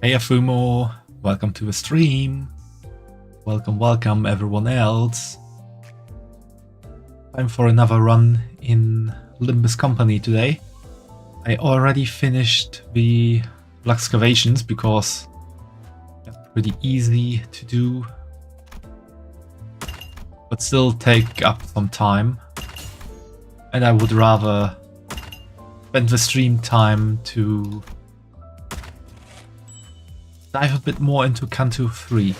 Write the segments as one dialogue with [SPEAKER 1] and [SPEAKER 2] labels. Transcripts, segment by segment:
[SPEAKER 1] Hey Afumo, welcome to the stream. Welcome everyone else. Time for another run in Limbus Company today. I already finished the excavations because they're pretty easy to do, but still take up some time. And I would rather spend the stream time to dive a bit more into Canto 3.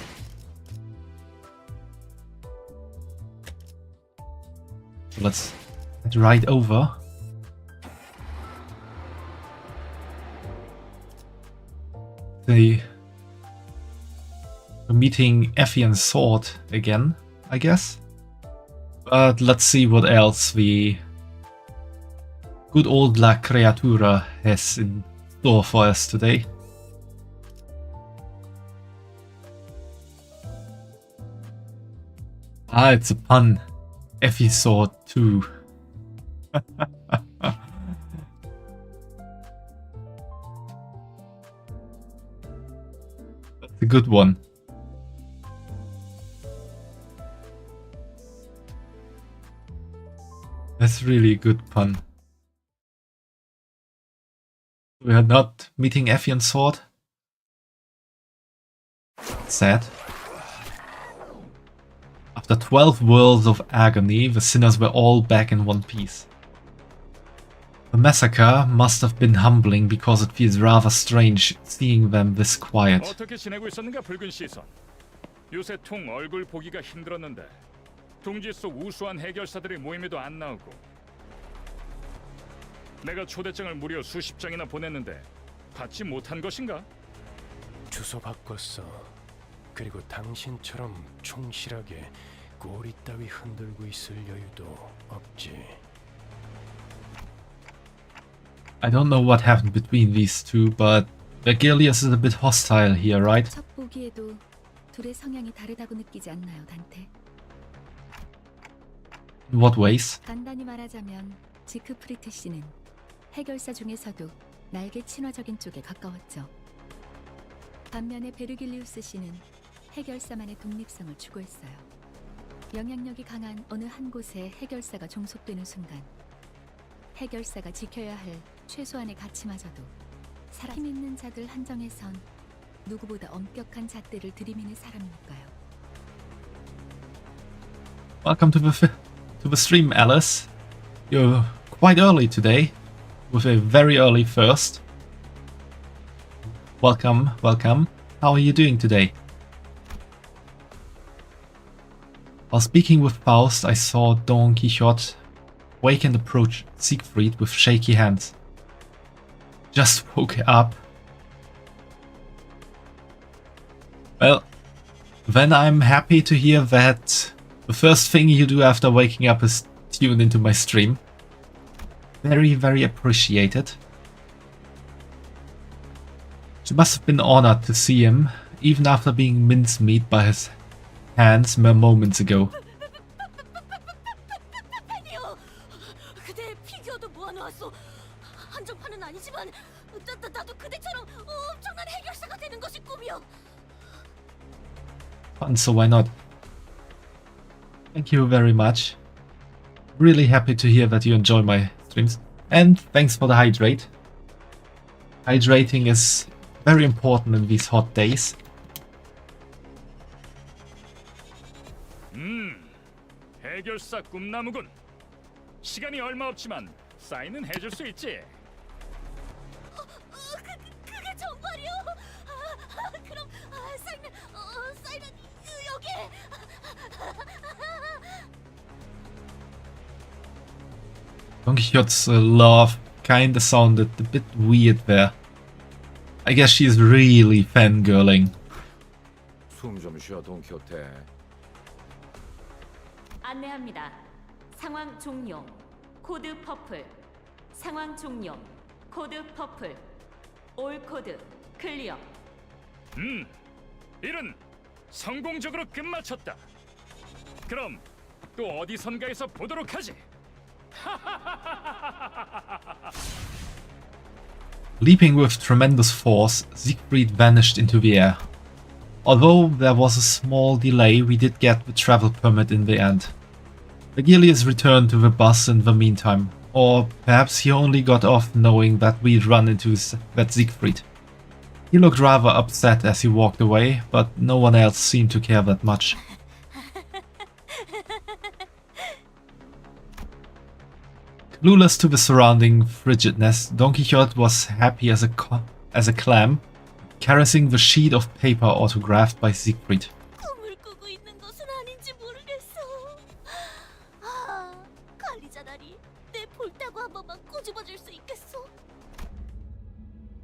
[SPEAKER 1] So let's head right over. We're meeting Effie and Sword again, I guess. But let's see what else the good old La Creatura has in store for us today. Ah, it's a pun. Effie Sword 2. That's a good one. That's really a good pun. We are not meeting Effie and Sword. Sad. After 12 worlds of agony, the sinners were all back in one piece. The massacre must have been humbling because it feels rather strange seeing them this quiet.
[SPEAKER 2] 어떻게 지내고 있었는가 붉은 시선. 요새 통 얼굴 보기가 힘들었는데 둥지 속 우수한 해결사들의 모임에도 안 나오고. 내가 초대장을 무려 수십 장이나 보냈는데 받지 못한 것인가?
[SPEAKER 3] 주소 바꿨어. 그리고 당신처럼 충실하게 꼬리 따위 흔들고 있을 여유도 없지.
[SPEAKER 1] I don't know what happened between these two, but Vergilius is a bit hostile here, right?
[SPEAKER 4] 첫 보기에도 둘의 성향이 다르다고 느끼지 않나요, 단테?
[SPEAKER 1] In what ways?
[SPEAKER 4] 간단히 말하자면 지크프리트 씨는 해결사 중에서도 나에게 친화적인 쪽에 가까웠죠. 반면에 베르길리우스 씨는 해결사만의 독립성을 추구했어요. 영향력이 강한 어느 한 곳에 해결사가 종속되는 순간 해결사가 지켜야 할 최소한의 가치마저도 힘 있는 자들 한정에선 누구보다 엄격한 잣대를 들이미는 사람이니까요.
[SPEAKER 1] Welcome to the stream, Alice. You're quite early today, with a very early first. Welcome. How are you doing today? While speaking with Faust, I saw Don Quixote wake and approach Siegfried with shaky hands. Just woke up. Well, then I'm happy to hear that the first thing you do after waking up is tune into my stream. Very appreciated. She must have been honored to see him, even after being mincemeat by his hands mere moments ago.
[SPEAKER 5] 아니요. 그대 피규어도 모아놓았어. 한정판은 아니지만 나도 그대처럼 엄청난 해결사가 되는 것이 꿈이요.
[SPEAKER 1] Fun, so why not? Thank you very much. Really happy to hear that you enjoy my streams. And thanks for the hydrate. Hydrating is very important in these hot days.
[SPEAKER 2] 해결사 꿈나무군. 시간이 얼마 없지만 사인은 해줄 수 있지.
[SPEAKER 5] 그게 정말이요? 그럼 사인은 여기.
[SPEAKER 1] Don Quixote's laugh kinda sounded a bit weird there. I guess she's really fangirling.
[SPEAKER 6] 숨 좀 쉬어, 돈키호테.
[SPEAKER 7] 안내합니다. 상황 종료. 코드 퍼플. 상황 종료. 코드 퍼플. 올 코드 클리어.
[SPEAKER 2] 일은 성공적으로 끝마쳤다. 그럼 또 어디선가에서 보도록 하지.
[SPEAKER 1] Leaping with tremendous force, Siegfried vanished into the air. Although there was a small delay, we did get the travel permit in the end. Vergilius returned to the bus in the meantime, or perhaps he only got off knowing that we'd run into that Siegfried. He looked rather upset as he walked away, but no one else seemed to care that much. Clueless to the surrounding frigidness, Don Quixote was happy as a clam, caressing the sheet of paper autographed by Siegfried.
[SPEAKER 5] 꿈을 꾸고 있는 것은 아닌지 모르겠어. 아, 관리자다리, 내 볼따구 한 번만 꼬집어줄 수 있겠어?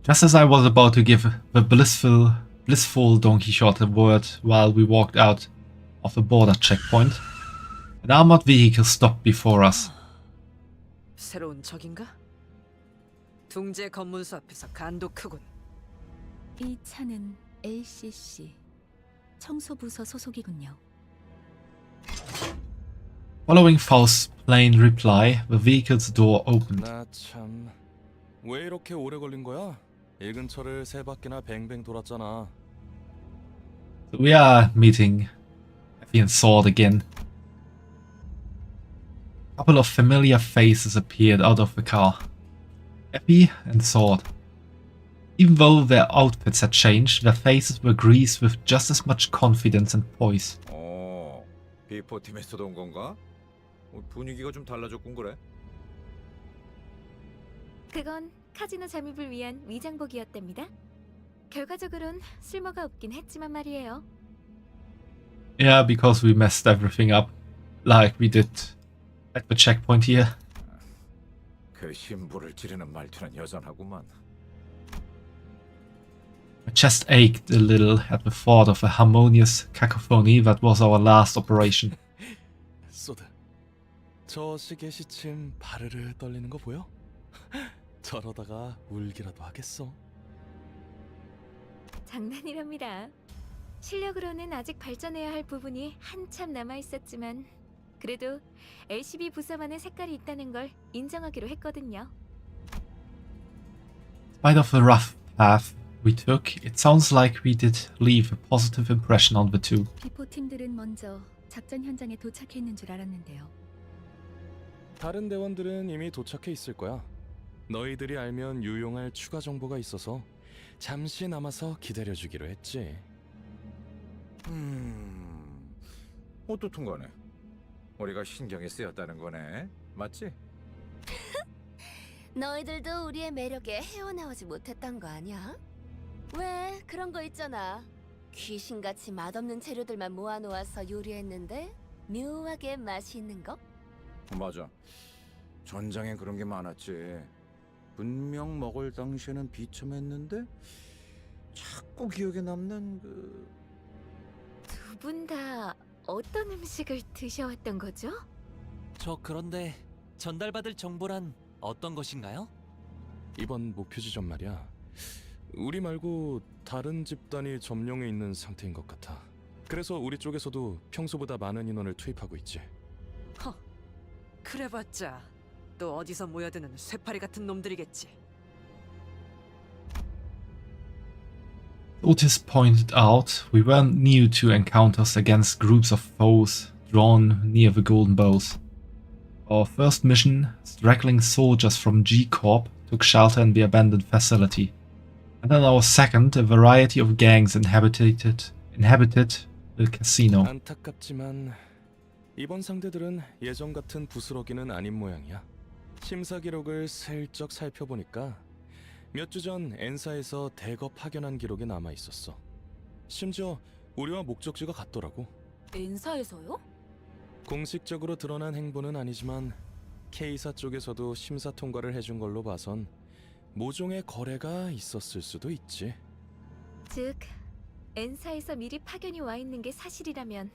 [SPEAKER 1] Just as I was about to give the blissful Don Quixote a word while we walked out of the border checkpoint, an armored vehicle stopped before us.
[SPEAKER 8] 새로운 적인가? 둥지 검문소 앞에서 간도 크군.
[SPEAKER 4] 이 차는 LCC 청소부서 소속이군요.
[SPEAKER 1] Following Faust's plain reply, the vehicle's door opened.
[SPEAKER 9] 나 참... 왜 이렇게 오래 걸린 거야? 이 근처를 세 바퀴나 뱅뱅 돌았잖아.
[SPEAKER 1] We are meeting Effie and Sword again. A couple of familiar faces appeared out of the car. Effie and Sword. Even though their outfits had changed, their faces were greased with just as much confidence and poise.
[SPEAKER 6] B4팀에서도 온 건가? 분위기가 좀 달라졌군 그래.
[SPEAKER 10] 그건 카지노 잠입을 위한 위장복이었답니다. 결과적으론 쓸모가 없긴 했지만 말이에요.
[SPEAKER 1] Yeah, because we messed everything up, like we did at the checkpoint here.
[SPEAKER 6] 그 심부를 찌르는 말투는 여전하구만.
[SPEAKER 1] My chest ached a little at the thought of the harmonious cacophony that was our last operation.
[SPEAKER 9] 소드, 저 시계 시침 바르르 떨리는 거 보여? 저러다가 울기라도 하겠어.
[SPEAKER 10] 장난이랍니다. 실력으로는 아직 발전해야 할 부분이 한참 남아 있었지만 그래도 LCB 부서만의 색깔이 있다는 걸 인정하기로 했거든요.
[SPEAKER 1] In spite of the rough path we took, it sounds like we did leave a positive impression on the two.
[SPEAKER 4] 비포 팀들은 먼저 작전 현장에 도착했는 줄 알았는데요.
[SPEAKER 9] 다른 대원들은 이미 도착해 있을 거야. 너희들이 알면 유용할 추가 정보가 있어서 잠시 남아서 기다려주기로 했지.
[SPEAKER 6] 어떻든 간에 우리가 신경이 쓰였다는 거네. 맞지?
[SPEAKER 5] 너희들도 우리의 매력에 헤어나오지 못했던 거 아니야? 왜 그런 거 있잖아. 귀신같이 맛없는 재료들만 모아놓아서 요리했는데 묘하게 맛이 있는 거?
[SPEAKER 6] 맞아. 전장에 그런 게 많았지. 분명 먹을 당시에는 비참했는데 자꾸 기억에 남는 그...
[SPEAKER 10] 두 분 다 어떤 음식을 드셔왔던 거죠?
[SPEAKER 11] 저 그런데 전달받을 정보란 어떤 것인가요?
[SPEAKER 9] 이번 목표 지점 말이야. 우리 말고 다른 집단이 점령해 있는 상태인 것 같아. 그래서 우리 쪽에서도 평소보다 많은 인원을 투입하고 있지.
[SPEAKER 8] 허, 그래봤자 또 어디서 모여드는 쇠파리 같은 놈들이겠지.
[SPEAKER 1] Otis pointed out we weren't new to encounters against groups of foes drawn near the Golden Bows. Our first mission, straggling soldiers from G Corp took shelter in the abandoned facility. And then our second, a variety of gangs inhabited the casino.
[SPEAKER 9] 안타깝지만 이번 상대들은 예전 같은 부스러기는 아닌 모양이야. 심사 기록을 슬쩍 살펴보니까 몇 주 전 엔사에서 대거 파견한 기록이 남아 있었어. 심지어 우리와 목적지가 같더라고.
[SPEAKER 5] 엔사에서요?
[SPEAKER 9] 공식적으로 드러난 행보는 아니지만 K사 쪽에서도 심사 통과를 해준 걸로 봐선 모종의 거래가 있었을 수도 있지.
[SPEAKER 10] 즉, 엔사에서 미리 파견이 와 있는 게 사실이라면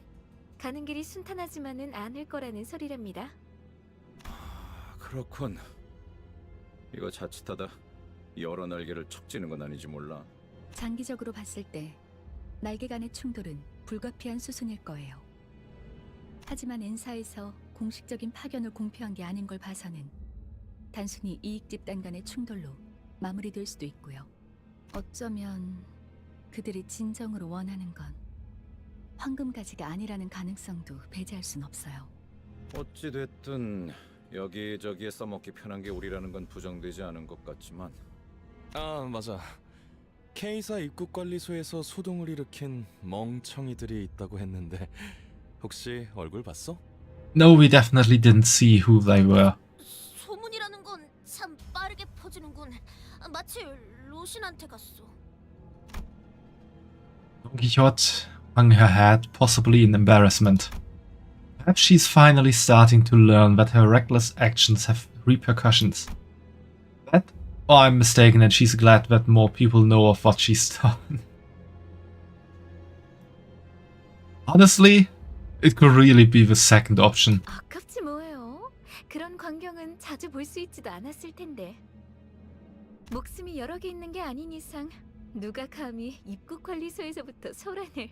[SPEAKER 10] 가는 길이 순탄하지만은 않을 거라는 소리랍니다.
[SPEAKER 6] 그렇군. 이거 자칫하다 여러 날개를 척 찌는 건 아닌지 몰라.
[SPEAKER 4] 장기적으로 봤을 때 날개 간의 충돌은 불가피한 수순일 거예요. 하지만 엔사에서 공식적인 파견을 공표한 게 아닌 걸 봐서는 단순히 이익 집단 간의 충돌로 마무리될 수도 있고요. 어쩌면 그들이 진정으로 원하는 건 황금가지가 아니라는 가능성도 배제할 순 없어요.
[SPEAKER 6] 어찌 됐든 여기저기에 써먹기 편한 게 우리라는 건 부정되지 않은 것 같지만
[SPEAKER 9] 아, 맞아. K사 입국관리소에서 소동을 일으킨 멍청이들이 있다고 했는데 혹시 얼굴 봤어?
[SPEAKER 1] No, we definitely didn't see who they were.
[SPEAKER 5] 소문이라는 건 참 빠르게 퍼지는군. 마치 로신한테 갔어.
[SPEAKER 1] Don Quixote hung her head, possibly in embarrassment. Perhaps she's finally starting to learn that her reckless actions have repercussions. That, or I'm mistaken and she's glad that more people know of what she's done. Honestly, it could really be the second option.
[SPEAKER 10] 아깝지 뭐예요. 그런 광경은 자주 볼 수 있지도 않았을 텐데. 목숨이 여러 개 있는 게 아닌 이상 누가 감히 입국관리소에서부터 소란을...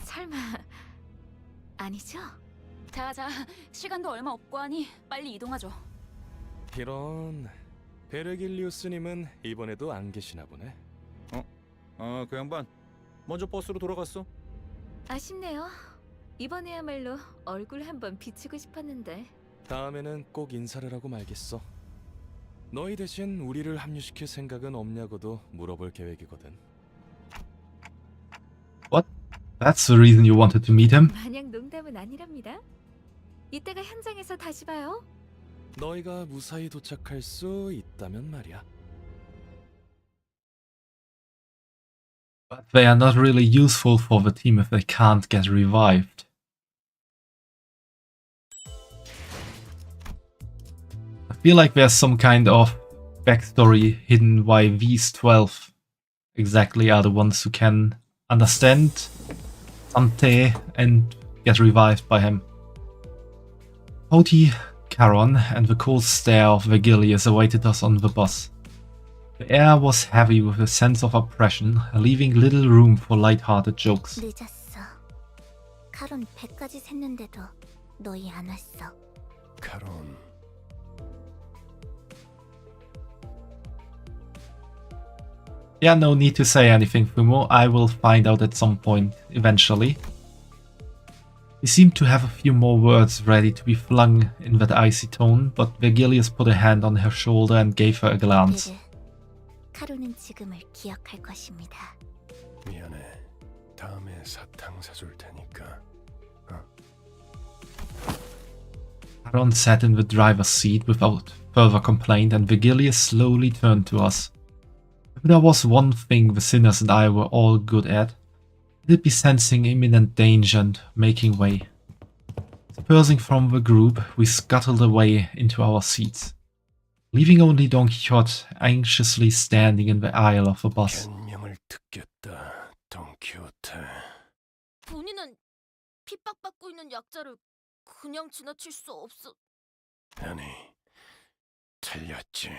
[SPEAKER 10] 설마... 아니죠?
[SPEAKER 7] 자자, 시간도 얼마 없고 하니 빨리 이동하죠.
[SPEAKER 9] 이런... 베르길리우스님은 이번에도 안 계시나 보네.
[SPEAKER 6] 그 양반 먼저 버스로 돌아갔어.
[SPEAKER 10] 아쉽네요. 이번에야말로 얼굴 한번 비추고 싶었는데.
[SPEAKER 9] 다음에는 꼭 인사를 하고 말겠어. 너희 대신 우리를 합류시킬 생각은 없냐고도 물어볼 계획이거든.
[SPEAKER 1] What? That's the reason you wanted to meet him?
[SPEAKER 10] 마냥 농담은 아니랍니다. 이따가 현장에서 다시 봐요.
[SPEAKER 9] 너희가 무사히 도착할 수 있다면 말이야.
[SPEAKER 1] But they are not really useful for the team if they can't get revived. I feel like there's some kind of backstory hidden why these 12 exactly are the ones who can understand Dante and get revived by him. Hoti, Charon, and the cold stare of Vergilius awaited us on the bus. The air was heavy with a sense of oppression, leaving little room for light-hearted jokes.
[SPEAKER 5] 늦었어. 카론 100까지 샜는데도 너희 안 왔어.
[SPEAKER 3] 카론,
[SPEAKER 1] Yeah, no need to say anything, Fumo. I will find out at some point, eventually. He seemed to have a few more words ready to be flung in that icy tone, but Vergilius put a hand on her shoulder and gave her a glance.
[SPEAKER 5] 카론은 지금을 기억할 것입니다.
[SPEAKER 3] 미안해. 다음에 사탕 사줄 테니까.
[SPEAKER 1] Charon sat in the driver's seat without further complaint, and Vergilius slowly turned to us. If there was one thing the sinners and I were all good at, it'd be sensing imminent danger and making way. Dispersing from the group, we scuttled away into our seats, leaving only Don Quixote anxiously standing in the aisle of the bus.
[SPEAKER 3] 변명을 듣겠다, 돈키호테.
[SPEAKER 5] 본인은 핍박받고 있는 약자를 그냥 지나칠 수 없어.
[SPEAKER 3] 아니, 틀렸지.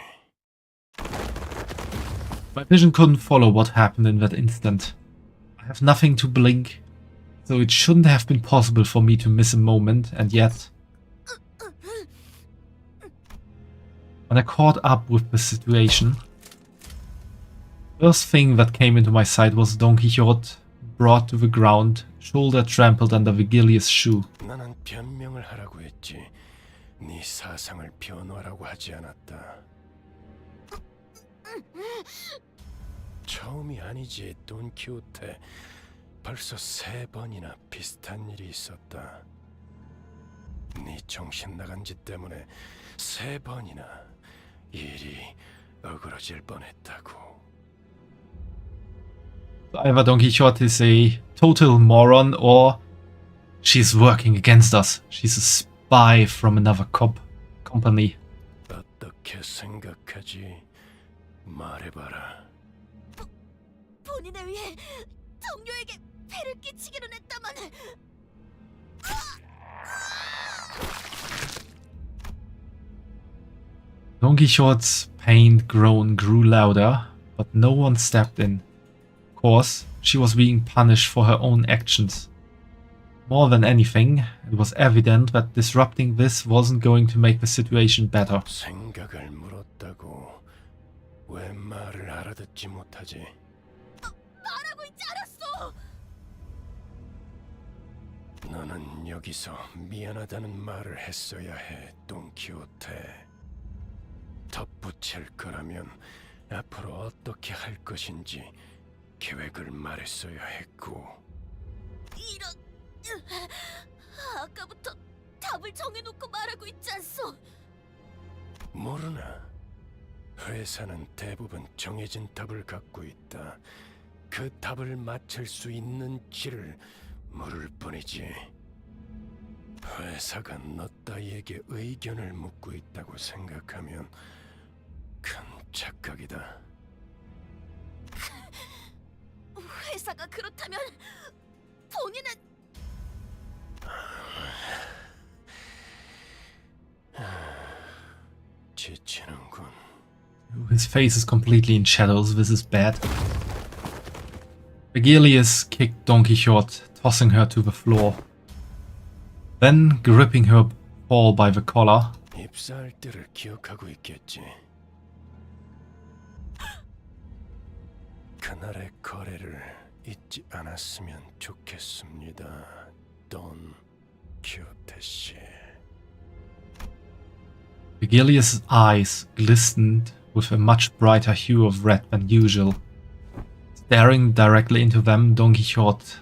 [SPEAKER 1] My vision couldn't follow what happened in that instant. I have nothing to blink, so it shouldn't have been possible for me to miss a moment, and yet... When I caught up with the situation, the first thing that came into my sight was Don Quixote brought to the ground, shoulder trampled under Vergilius' shoe.
[SPEAKER 3] 나는 변명을 하라고 했지. 네 사상을 변화라고 하지 않았다. 처음이 아니지, 돈키호테. 벌써 3번이나 비슷한 일이 있었다. 네 정신 나간 짓 때문에 3번이나 일이 어그러질 뻔했다고.
[SPEAKER 1] Either Don Quixote is a total moron, or she's working against us. She's a spy from another company.
[SPEAKER 3] 어떻게 생각하지? 말해봐라.
[SPEAKER 5] 본인을 위해 동료에게 패를 끼치기는 했다만.
[SPEAKER 1] Don Quixote's pained groan grew louder, but no one stepped in. Of course, she was being punished for her own actions. More than anything, it was evident that disrupting this wasn't going to make the situation better.
[SPEAKER 3] 생각을 물었다고 왜 말을 알아듣지 못하지?
[SPEAKER 5] 말하고 있지 않았어.
[SPEAKER 3] 너는 여기서 미안하다는 말을 했어야 해, 돈키호테. 덧붙일 거라면 앞으로 어떻게 할 것인지 계획을 말했어야 했고.
[SPEAKER 5] 이런... 아까부터 답을 정해놓고 말하고 있지 않소.
[SPEAKER 3] 모르나? 회사는 대부분 정해진 답을 갖고 있다. 그 답을 맞출 수 있는 지를 물을 뿐이지. 회사가 너 따위에게 의견을 묻고 있다고 생각하면 큰 착각이다.
[SPEAKER 5] 회사가 그렇다면 본인은...
[SPEAKER 3] 지치는군.
[SPEAKER 1] His face is completely in shadows, this is bad. Vigilius kicked Don Quixote, tossing her to the floor. Then, gripping her paw by the collar,
[SPEAKER 3] 입사할 때를 기억하고 있겠지. 그날의 거래를 잊지 않았으면 좋겠습니다, 돈 키호테 씨.
[SPEAKER 1] Vigilius' eyes glistened with a much brighter hue of red than usual. Staring directly into them, Don Quixote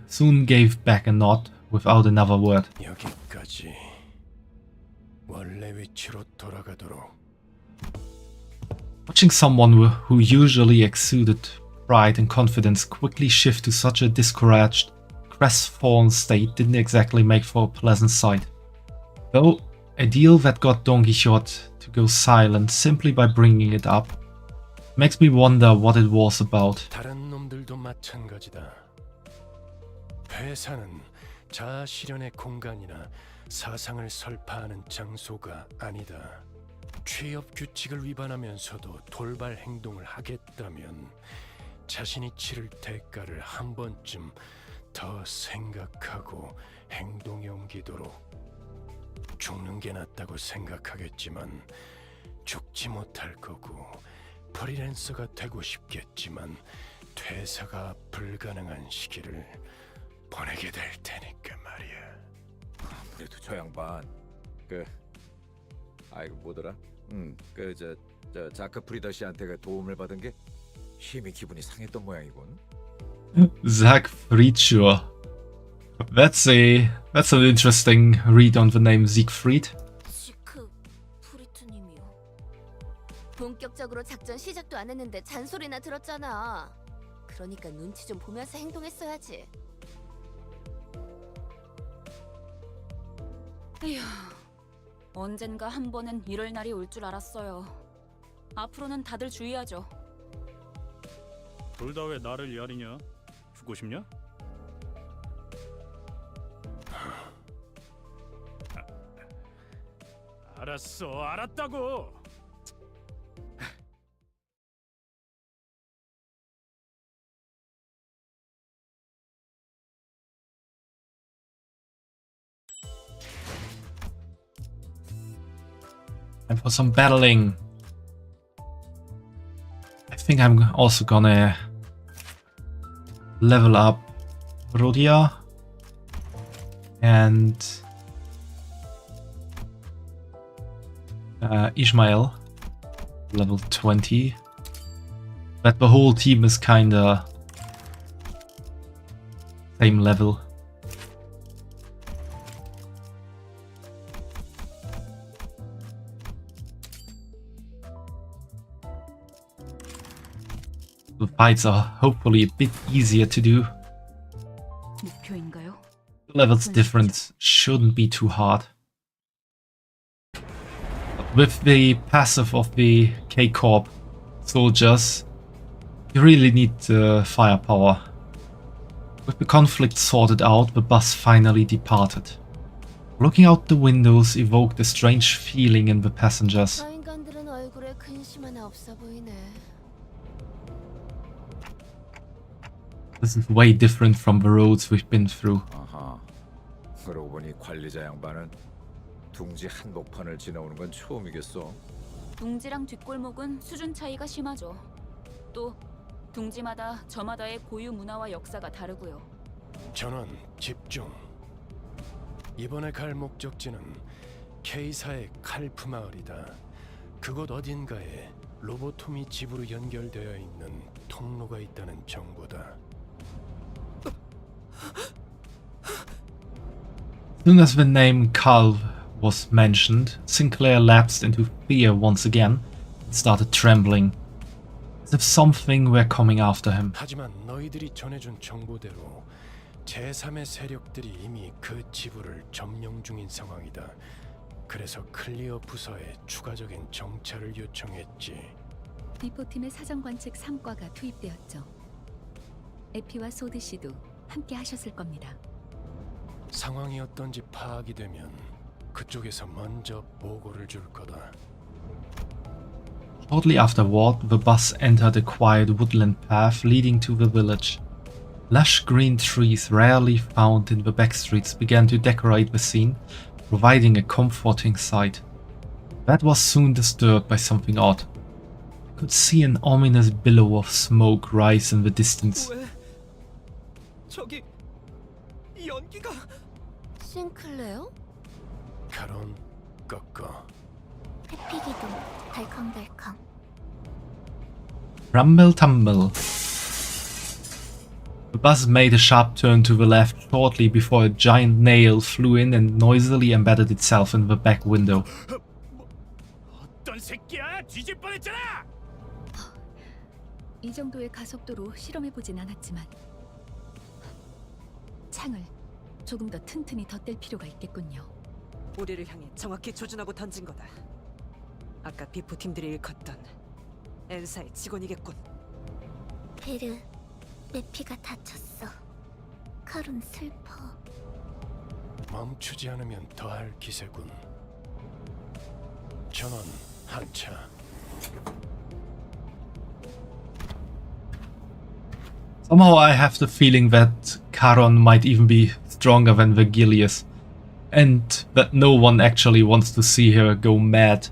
[SPEAKER 1] soon gave back a nod without another word.
[SPEAKER 3] 여기까지. 원래 위치로 돌아가도록.
[SPEAKER 1] Watching someone who usually exuded pride and confidence quickly shift to such a discouraged, crestfallen state didn't exactly make for a pleasant sight. Though, a deal that got Don Quixote to go silent simply by bringing it up makes me wonder what it was about.
[SPEAKER 3] 다른 놈들도 마찬가지다. 회사는 자아 실현의 공간이나 사상을 설파하는 장소가 아니다. 취업 규칙을 위반하면서도 돌발 행동을 하겠다면 자신이 치를 대가를 한 번쯤 더 생각하고 행동에 옮기도록. 죽는 게 낫다고 생각하겠지만 죽지 못할 거고 프리랜서가 되고 싶겠지만 퇴사가 불가능한 시기를 보내게 될 테니까 말이야.
[SPEAKER 6] 그래도 저 양반 아이고 뭐더라? 저 자크 프리더 씨한테 도움을 받은 게 힘이 기분이 상했던 모양이군.
[SPEAKER 1] Zach Friedschur. That's an interesting read on the name Siegfried.
[SPEAKER 5] 지크 프리트님이요. 본격적으로 작전 시작도 안 했는데 잔소리나 들었잖아. 그러니까 눈치 좀 보면서 행동했어야지.
[SPEAKER 7] 에휴, 언젠가 한 번은 이럴 날이 올 줄 알았어요. 앞으로는 다들 주의하죠.
[SPEAKER 2] 둘 다 왜 나를 야리냐? 죽고 싶냐? 알았어, 알았다고.
[SPEAKER 1] And for some battling, I think I'm also gonna level up Rodia and Ishmael, level 20. But the whole team is kinda same level. The fights are hopefully a bit easier to do.
[SPEAKER 7] 목표인가요?
[SPEAKER 1] The levels difference shouldn't be too hard. But with the passive of the K-Corp soldiers, you really need firepower. With the conflict sorted out, the bus finally departed. Looking out the windows evoked a strange feeling in the passengers.
[SPEAKER 5] 저 인간들은 얼굴에 근심 하나 없어 보이네.
[SPEAKER 1] This is way different from the roads we've been through.
[SPEAKER 6] 아하, 그러고 보니 관리자 양반은 둥지 한복판을 지나오는 건 처음이겠어.
[SPEAKER 7] 둥지랑 뒷골목은 수준 차이가 심하죠. 또 둥지마다 저마다의 고유 문화와 역사가 다르고요.
[SPEAKER 3] 전원 집중. 이번에 갈 목적지는 K사의 칼프 마을이다. 그곳 어딘가에 로보톰이 집으로 연결되어 있는 통로가 있다는 정보다.
[SPEAKER 1] As soon as the name Carl was mentioned, Sinclair lapsed into fear once again and started trembling, as if something were coming after him.
[SPEAKER 3] 하지만 너희들이 전해준 정보대로 제3의 세력들이 이미 그 지부를 점령 중인 상황이다. 그래서 클리어 부서에 추가적인 정찰을 요청했지.
[SPEAKER 4] 비포팀의 사정관측 3과가 투입되었죠. 에피와 소드 씨도 함께 하셨을 겁니다.
[SPEAKER 3] 상황이 어떤지 파악이 되면 그쪽에서 먼저 보고를 줄 거다.
[SPEAKER 1] Shortly afterward, the bus entered a quiet woodland path leading to the village. Lush green trees rarely found in the backstreets began to decorate the scene, providing a comforting sight. That was soon disturbed by something odd. I could see an ominous billow of smoke rise in the distance.
[SPEAKER 11] 왜? 저기 연기가
[SPEAKER 5] 싱클레어?
[SPEAKER 3] 카론 꺾어.
[SPEAKER 10] 회피기도 덜컹덜컹.
[SPEAKER 1] Rumble tumble. The bus made a sharp turn to the left shortly before a giant nail flew in and noisily embedded itself in the back window.
[SPEAKER 2] 어떤 새끼야? 뒤질 뻔했잖아.
[SPEAKER 4] 이 정도의 가속도로 실험해보진 않았지만 창을 조금 더 튼튼히 덧댈 필요가 있겠군요.
[SPEAKER 8] 우리를 향해 정확히 조준하고 던진 거다. 아까 비포팀들이 일컫던 엔사의 직원이겠군.
[SPEAKER 10] 베르, 메피가 다쳤어. 칼은 슬퍼.
[SPEAKER 3] 멈추지 않으면 더할 기세군. 전원 한차.
[SPEAKER 1] Somehow I have the feeling that Charon might even be stronger than Vergilius, and that no one actually wants to see her go mad.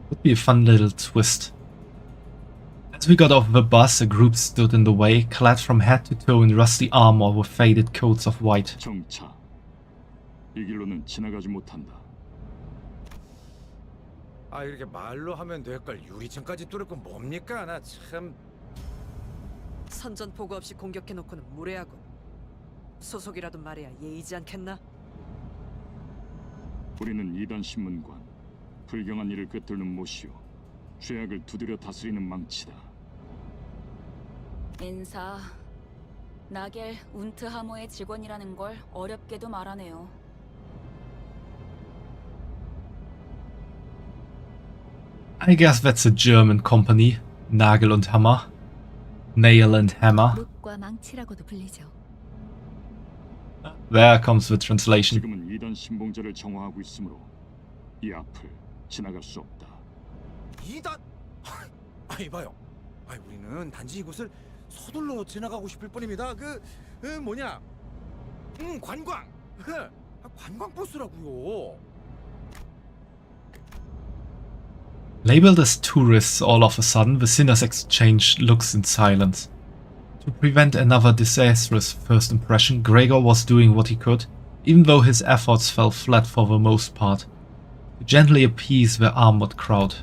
[SPEAKER 1] Would be a fun little twist. As we got off the bus, a group stood in the way, clad from head to toe in rusty armor with faded coats of white.
[SPEAKER 2] 정차. 이 길로는 지나가지 못한다.
[SPEAKER 6] 아 이렇게 말로 하면 될 걸 유리창까지 뚫을 건 뭡니까? 나 참.
[SPEAKER 8] 선전 보고 없이 공격해놓고는 무례하군. 소속이라도 말해야 예의지 않겠나?
[SPEAKER 2] 우리는 이단 신문관. 불경한 일을 꿰뚫는 못이오. 죄악을 두드려 다스리는 망치다.
[SPEAKER 7] 엔사, 나겔 운트 하모의 직원이라는 걸 어렵게도 말하네요.
[SPEAKER 1] I guess that's a German company. Nagel und Hammer. Nail and Hammer.
[SPEAKER 4] 롯과 망치라고도 불리죠.
[SPEAKER 1] There comes the translation.
[SPEAKER 2] 지금은 이단 신봉자를 정화하고 있으므로 이 앞을 지나갈 수 없다.
[SPEAKER 6] 이단? 아이 봐요. 아이 우리는 단지 이곳을 서둘러 지나가고 싶을 뿐입니다. 뭐냐? 관광. 관광 버스라고요.
[SPEAKER 1] Labeled as tourists all of a sudden, the sinners exchanged looks in silence. To prevent another disastrous first impression, Gregor was doing what he could, even though his efforts fell flat for the most part, to gently appease the armored crowd.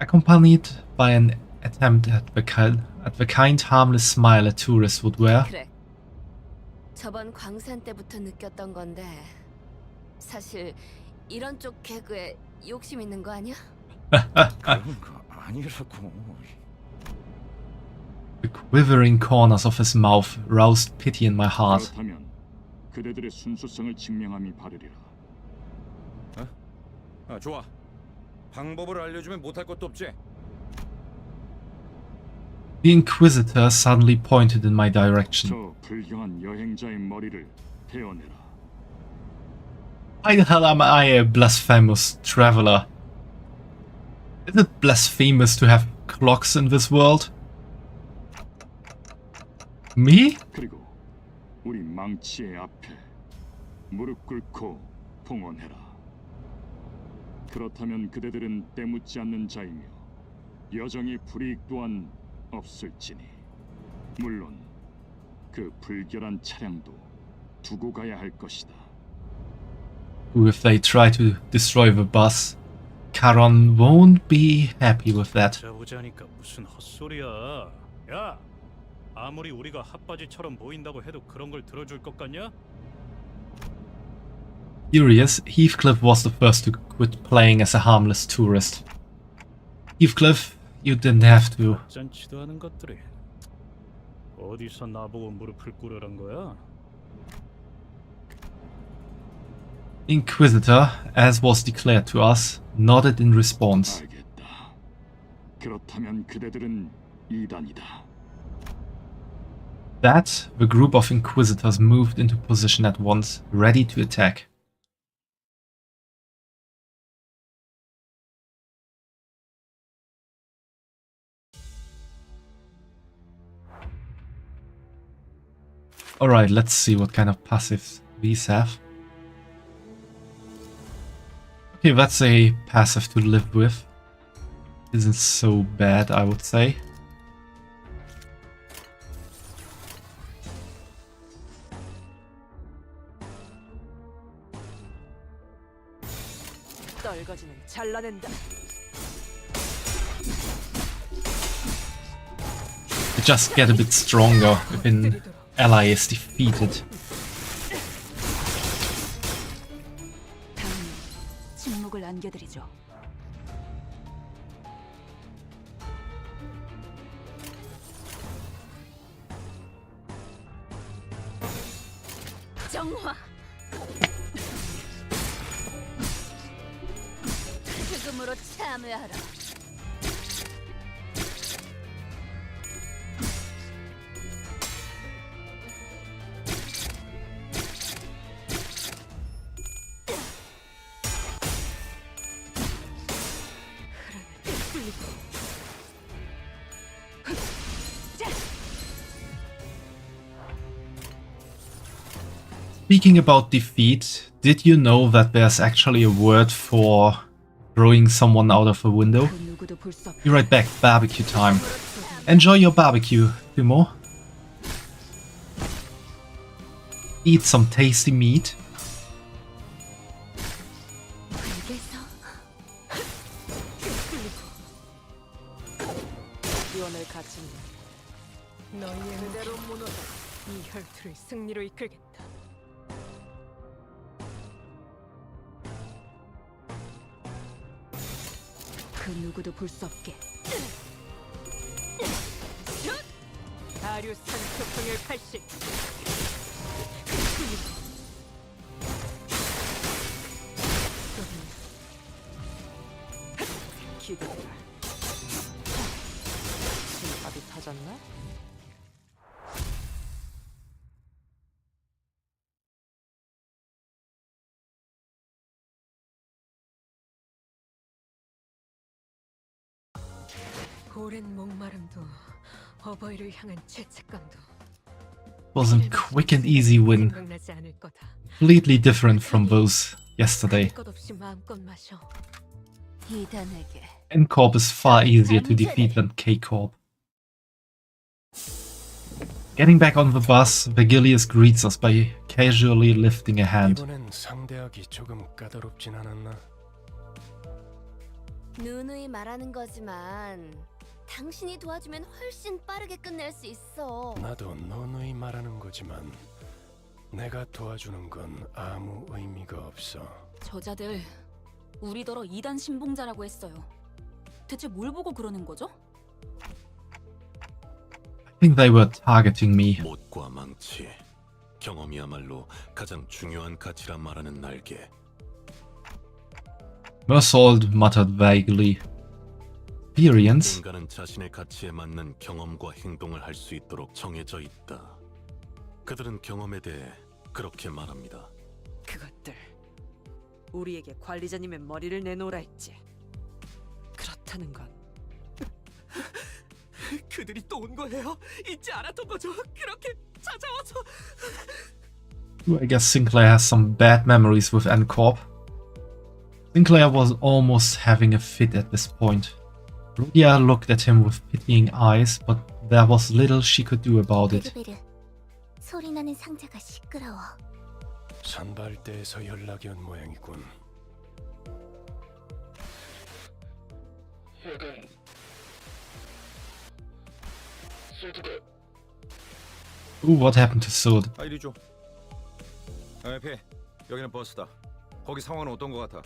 [SPEAKER 1] Accompanied by an attempt at the kind, harmless smile a tourist would wear,
[SPEAKER 5] 그래. 저번 광산 때부터 느꼈던 건데 사실 이런 쪽 개그에 욕심 있는 거 아니야?
[SPEAKER 6] 그런 거 아니라고.
[SPEAKER 1] the quivering corners of his mouth roused pity in my heart.
[SPEAKER 2] 그렇다면 그대들의 순수성을 증명함이 바르리라.
[SPEAKER 6] 좋아. 방법을 알려주면 못할 것도 없지.
[SPEAKER 1] The Inquisitor suddenly pointed in my direction.
[SPEAKER 2] 저 불경한 여행자의 머리를 베어내라.
[SPEAKER 1] Why the hell am I a blasphemous traveler? Is it blasphemous to have clocks in this world? Me?
[SPEAKER 2] 그리고 우리 망치의 앞에 무릎 꿇고 봉헌해라. 그렇다면 그대들은 때묻지 않는 자이며 여정의 불이익 또한 없을지니 물론 그 불결한 차량도 두고 가야 할 것이다.
[SPEAKER 1] If they try to destroy the bus, Charon won't be happy with that.
[SPEAKER 12] 자보자니까 무슨 헛소리야. 야, 아무리 우리가 핫바지처럼 보인다고 해도 그런 걸 들어줄 것 같냐?
[SPEAKER 1] Curious, Heathcliff was the first to quit playing as a harmless tourist. Heathcliff, you didn't have to.
[SPEAKER 12] 짠치도 않은 것들이 어디서 나보고 무릎을 꿇으란 거야?
[SPEAKER 1] Inquisitor, as was declared to us, nodded in response.
[SPEAKER 2] 알겠다. 그렇다면 그대들은 이단이다.
[SPEAKER 1] That, the group of Inquisitors moved into position at once, ready to attack. Alright, let's see what kind of passives these have. Okay, that's a passive to live with. Isn't so bad, I would say.
[SPEAKER 8] 떨거지는 잘라낸다.
[SPEAKER 1] They just get a bit stronger if an ally is defeated.
[SPEAKER 7] 다음은 침묵을 안겨드리죠. 정화.
[SPEAKER 5] 죽음으로 참여하라.
[SPEAKER 1] Speaking about defeat, did you know that there's actually a word for throwing someone out of a window?
[SPEAKER 7] 그 누구도 볼 수 없.
[SPEAKER 1] Be right back, barbecue time. Enjoy your barbecue, Timo. Eat some tasty meat.
[SPEAKER 8] 기원을 갖춘 너희의 그대로 무너져 이 혈투를 승리로 이끌겠다.
[SPEAKER 7] 그 누구도 볼 수 없게.
[SPEAKER 8] 다류산 초풍의 칼식. 기대라. 밥이 터졌나? 오랜 목마름도 어버이를 향한 죄책감도
[SPEAKER 1] Was a quick and easy win.
[SPEAKER 8] 생각나지 않을 거다.
[SPEAKER 1] Completely different from those yesterday.
[SPEAKER 8] 것 없이 마음껏 마셔.
[SPEAKER 5] 이단에게
[SPEAKER 1] N-Corp is far easier to defeat than K-Corp. Getting back on the bus, Vergilius greets us by casually lifting a hand.
[SPEAKER 3] 이번엔 상대하기 조금 까다롭진 않았나?
[SPEAKER 5] 누누이 말하는 거지만 당신이 도와주면 훨씬 빠르게 끝낼 수 있어.
[SPEAKER 3] 나도 너누이 말하는 거지만 내가 도와주는 건 아무 의미가 없어.
[SPEAKER 7] 저자들 우리더러 2단 신봉자라고 했어요. 대체 뭘 보고 그러는 거죠?
[SPEAKER 1] I think they were targeting me.
[SPEAKER 13] 못과 망치, 경험이야말로 가장 중요한 가치라 말하는 날개.
[SPEAKER 1] Mersault muttered vaguely. Experience?
[SPEAKER 13] 인간은 자신의 가치에 맞는 경험과 행동을 할 수 있도록 정해져 있다. 그들은 경험에 대해 그렇게 말합니다.
[SPEAKER 8] 그것들 우리에게 관리자님의 머리를 내놓으라 했지. 그렇다는 건
[SPEAKER 11] 그들이 또 온 거예요. 잊지 않았던 거죠. 그렇게 찾아와서.
[SPEAKER 1] I guess Sinclair has some bad memories with N-Corp. Sinclair was almost having a fit at this point. Rudia looked at him with pitying eyes, but there was little she could do about it.
[SPEAKER 5] 베르베르, 소리 나는 상자가 시끄러워.
[SPEAKER 3] 선발대에서 연락이 온 모양이군.
[SPEAKER 1] Ooh, what happened to Sud?
[SPEAKER 6] 아, 이리 줘. 배, 여기는 버스다. 거기 상황은 어떤 것 같아?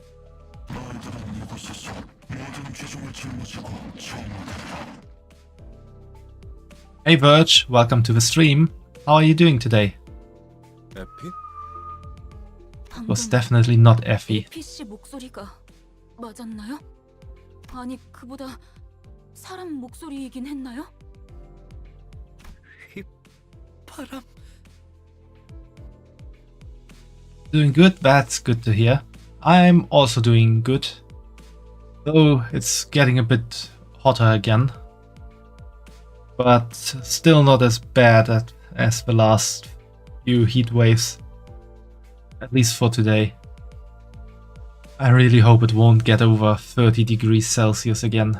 [SPEAKER 1] Hey Verge, welcome to the stream. How are you doing today?
[SPEAKER 6] 에피?
[SPEAKER 1] It was definitely not Effie.
[SPEAKER 7] PC 목소리가 맞았나요? 아니 그보다 사람 목소리이긴 했나요?
[SPEAKER 11] 바람.
[SPEAKER 1] Doing good, that's good to hear. I'm also doing good. Though it's getting a bit hotter again. But still not as bad as the last few heat waves. At least for today. I really hope it won't get over 30 degrees Celsius again.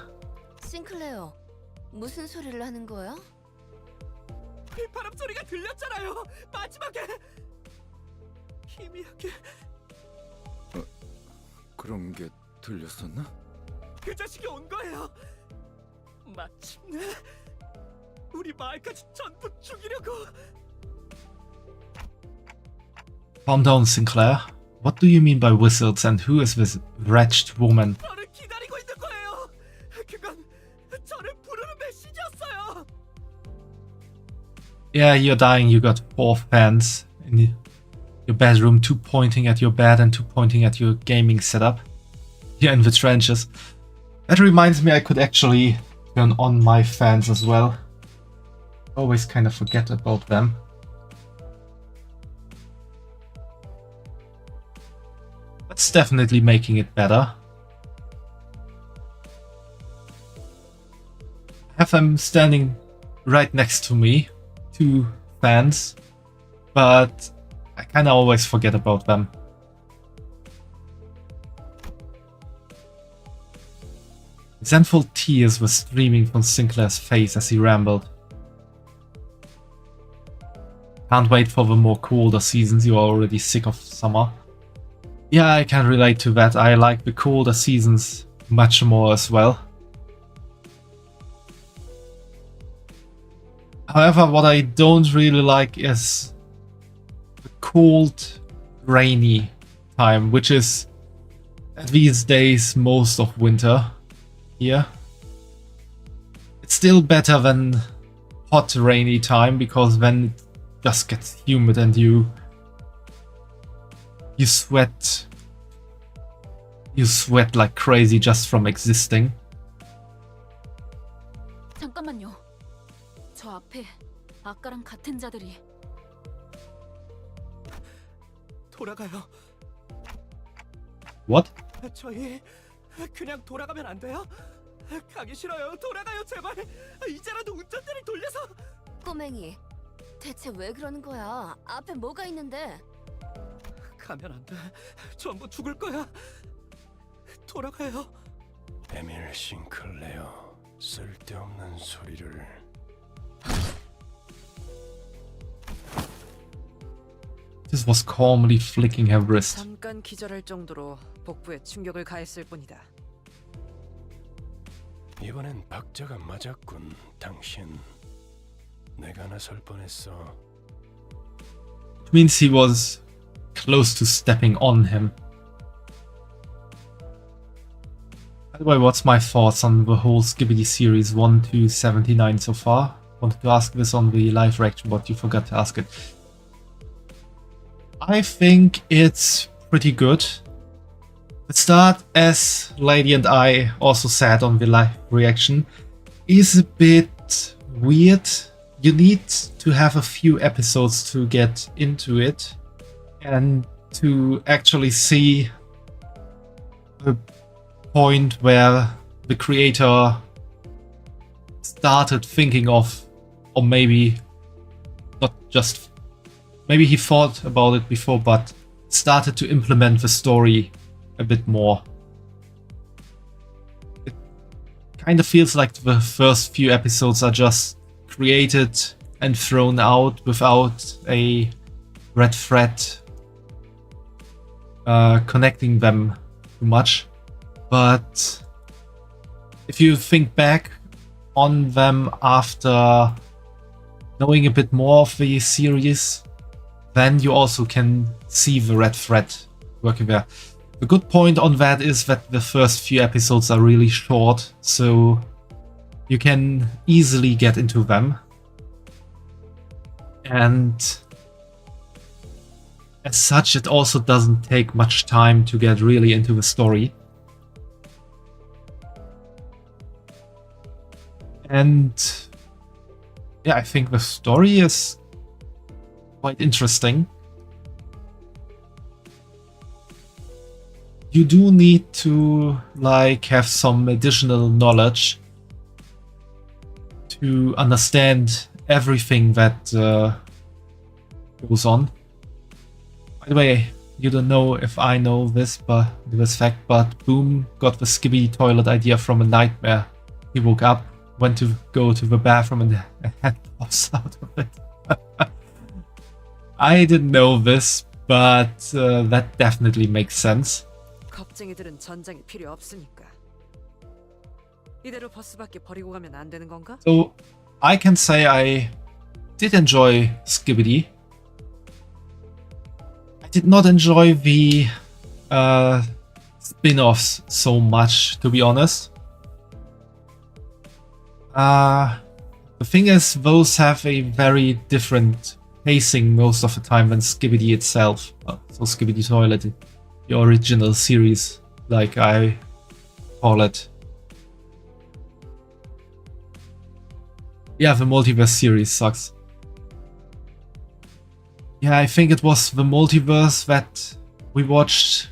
[SPEAKER 5] 싱클레어, 무슨 소리를 하는 거야?
[SPEAKER 11] 바람 소리가 들렸잖아요. 마지막에 희미하게.
[SPEAKER 6] 그런 게 들렸었나?
[SPEAKER 11] 그 자식이 온 거예요. 마침내 우리 마을까지 전부 죽이려고.
[SPEAKER 1] Calm down, Sinclair. What do you mean by wizards and who is this wretched woman?
[SPEAKER 11] 저를 기다리고 있는 거예요. 그건 저를 부르는 메시지였어요.
[SPEAKER 1] Yeah, you're dying. You got 4 fans in your bedroom, 2 pointing at your bed and 2 pointing at your gaming setup. You're in the trenches. That reminds me I could actually turn on my fans as well. Always kind of forget about them. That's definitely making it better. I have them standing right next to me. 2 fans. But I kinda always forget about them. Resentful tears were streaming from Sinclair's face as he rambled. Can't wait for the more colder seasons, you are already sick of summer. Yeah, I can relate to that. I like the colder seasons much more as well. However, what I don't really like is the cold, rainy time, which is these days most of winter here. It's still better than hot, rainy time, because then it just gets humid and you sweat. You sweat like crazy just from existing.
[SPEAKER 7] 잠깐만요. 저 앞에 아까랑 같은 자들이.
[SPEAKER 11] 돌아가요.
[SPEAKER 1] What?
[SPEAKER 11] 저희 그냥 돌아가면 안 돼요? 가기 싫어요. 돌아가요, 제발. 이제라도 운전대를 돌려서.
[SPEAKER 5] 꼬맹이, 대체 왜 그러는 거야? 앞에 뭐가 있는데?
[SPEAKER 11] 가면 안 돼. 전부 죽을 거야. 돌아가요.
[SPEAKER 3] 에밀 싱클레어, 쓸데없는 소리를.
[SPEAKER 1] This was calmly flicking her wrist.
[SPEAKER 8] 잠깐 기절할 정도로 복부에 충격을 가했을 뿐이다.
[SPEAKER 3] 이번엔 박자가 맞았군. 당신 내가 나설 뻔했어.
[SPEAKER 1] It means he was close to stepping on him. By the way, what's my thoughts on the whole Skibidi series 1 to 79 so far? Wanted to ask this on the live reaction, but you forgot to ask it. I think it's pretty good. The start, as Lady and I also said on the live reaction, is a bit weird. You need to have a few episodes to get into it and to actually see the point where the creator started thinking of, or maybe not just, maybe he thought about it before, but started to implement the story a bit more. It kind of feels like the first few episodes are just created and thrown out without a red thread connecting them too much. But if you think back on them after knowing a bit more of the series, then you also can see the red thread working there. The good point on that is that the first few episodes are really short, so you can easily get into them. And as such, it also doesn't take much time to get really into the story. And yeah, I think the story is quite interesting. You do need to like have some additional knowledge to understand everything that goes on. By the way, you don't know if I know this fact, but Boom got the skibidi toilet idea from a nightmare. He woke up, went to go to the bathroom, and a head pops out of it. I didn't know this, but that definitely makes sense.
[SPEAKER 8] 겁쟁이들은 전장이 필요 없으니까. 이대로 버스밖에 버리고 가면 안 되는 건가?
[SPEAKER 1] So I can say I did enjoy Skibidi. I did not enjoy the spin-offs so much, to be honest. The thing is, those have a very different pacing most of the time than Skibidi itself. So Skibidi Toilet, the original series, like I call it. Yeah, the multiverse series sucks. Yeah, I think it was the multiverse that we watched,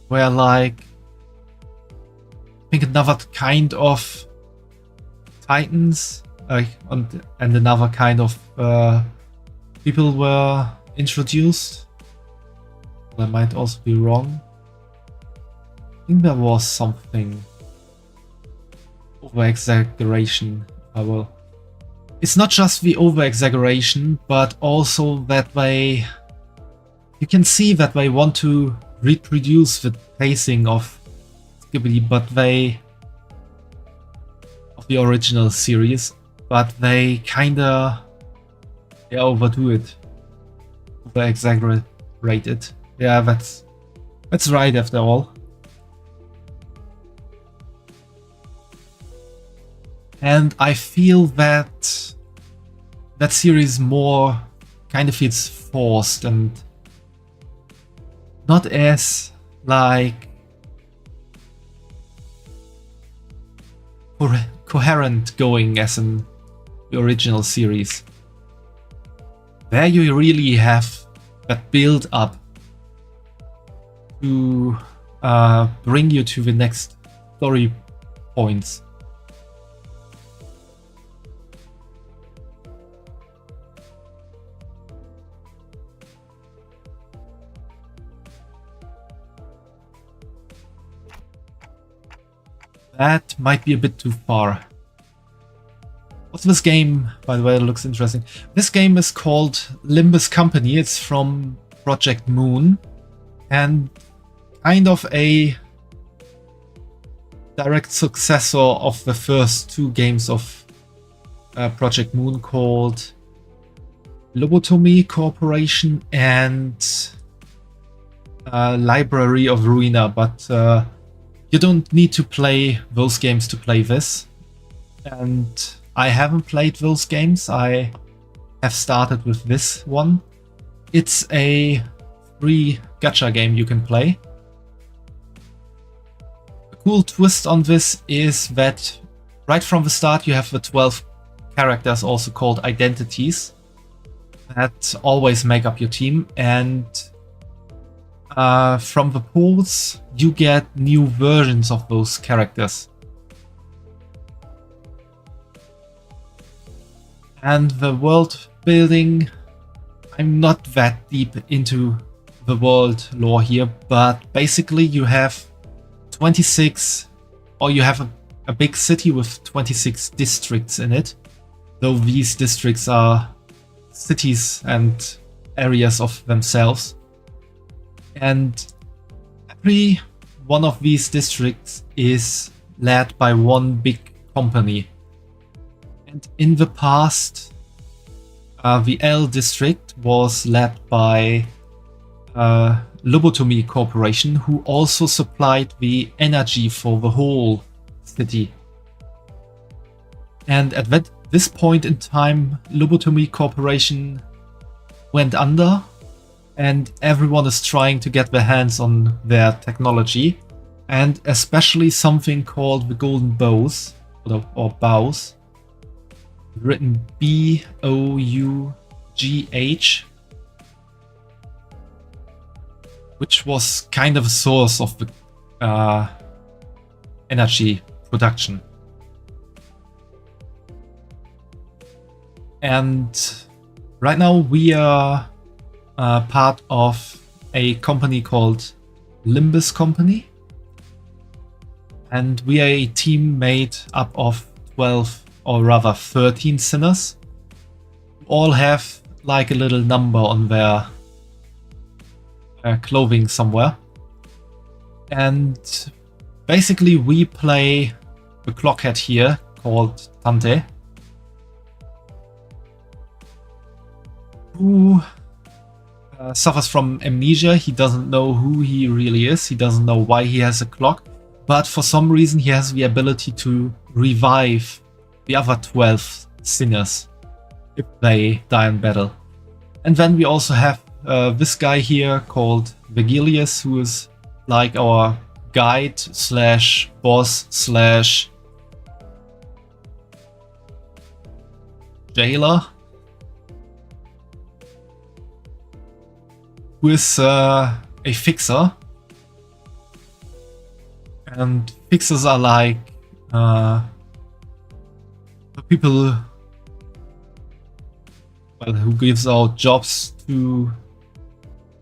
[SPEAKER 1] where like, I think another kind of Titans, and another kind of people were introduced. I might also be wrong. I think there was something over-exaggeration. It's not just the over-exaggeration, but also that you can see that they want to reproduce the pacing of Skibidi, but of the original series, but they kinda overdo it, over-exaggerate it. Yeah, that's right after all. And I feel that that series more kind of feels forced and not as like coherent going as in the original series. There you really have that build up to bring you to the next story points. That might be a bit too far. What's this game, by the way? It looks interesting. This game is called Limbus Company. It's from Project Moon, and kind of a direct successor of the first two games of Project Moon, called Lobotomy Corporation and Library of Ruina, but you don't need to play those games to play this. And I haven't played those games. I have started with this one. It's a free gacha game you can play. A cool twist on this is that right from the start you have the 12 characters, also called identities, that always make up your team, and from the pools you get new versions of those characters. And the world building, I'm not that deep into the world lore here, but basically you have 26, or you have a big city with 26 districts in it, though these districts are cities and areas of themselves. And every one of these districts is led by one big company. And in the past, the L district was led by Lobotomy Corporation, who also supplied the energy for the whole city. And at this point in time, Lobotomy Corporation went under, and everyone is trying to get their hands on their technology, and especially something called the Golden Bows, or Bows, written B-O-U-G-H, which was kind of a source of the energy production. And right now we are part of a company called Limbus Company, and we are a team made up of 12, or rather 13 sinners, who all have like a little number on their clothing somewhere. And basically we play the clockhead here called Tante, who suffers from amnesia. He doesn't know who he really is. He doesn't know why he has a clock. But for some reason he has the ability to revive the other 12 sinners if they die in battle. And then we also have this guy here called Vigilius, who is like our guide slash boss slash jailer, who is a fixer. And fixers are like the people, well, who gives out jobs to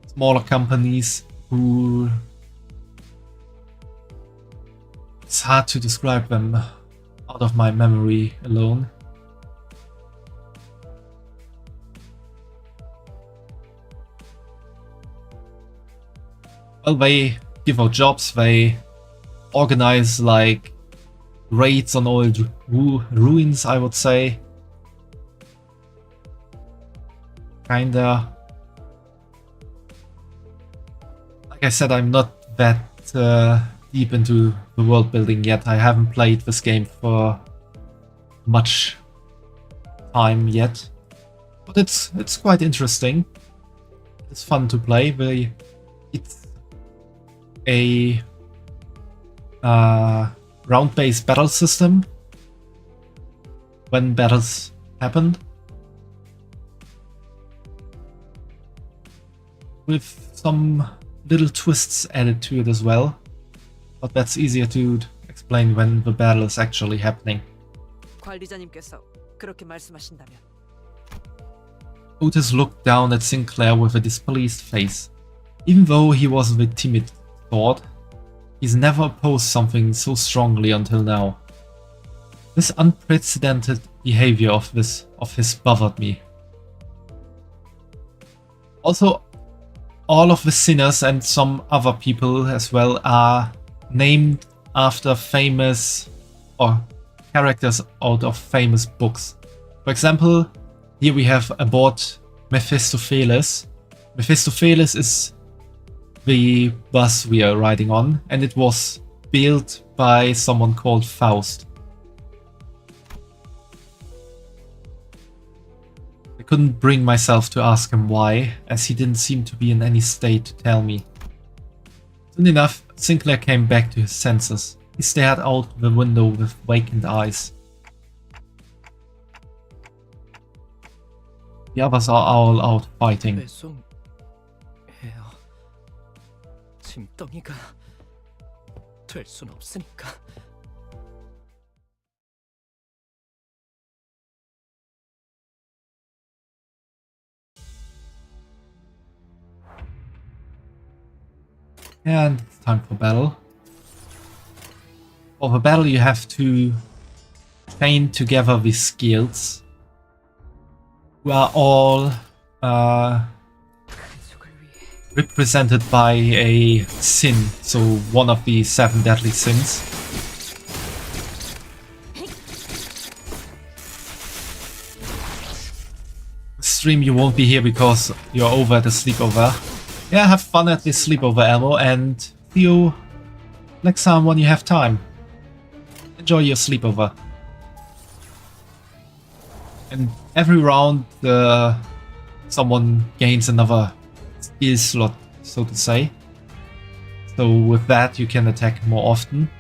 [SPEAKER 1] smaller companies who... It's hard to describe them out of my memory alone. Well, they give out jobs, they organize like raids on old ruins, I would say. Kinda. Like I said, I'm not that deep into the world building yet. I haven't played this game for much time yet, but it's quite interesting. It's fun to play. It's a round-based battle system when battles happen, with some little twists added to it as well, but that's easier to explain when the battle is actually happening.
[SPEAKER 8] 관리자님께서 그렇게 말씀하신다면.
[SPEAKER 1] Otis looked down at Sinclair with a displeased face. Even though he was the timid sort, he's never opposed something so strongly until now. This unprecedented behavior of his bothered me. Also, all of the sinners and some other people as well are named after famous or characters out of famous books. For example, here we have aboard Mephistopheles. Mephistopheles is the bus we are riding on, and it was built by someone called Faust. I couldn't bring myself to ask him why, as he didn't seem to be in any state to tell me. Soon enough, Sinclair came back to his senses. He stared out the window with vacant eyes. The others are all out fighting.
[SPEAKER 11] 배송해요. 짐덩이가 될 순 없으니까.
[SPEAKER 1] And it's time for battle. For the battle you have to chain together the skills, who are all represented by a sin, so one of the 7 deadly sins. Stream you won't be here because you're over at the sleepover. Yeah, have fun at the sleepover, Elmo, and see you next time when you have time. Enjoy your sleepover. And every round someone gains another skill slot, so to say. So with that you can attack more often.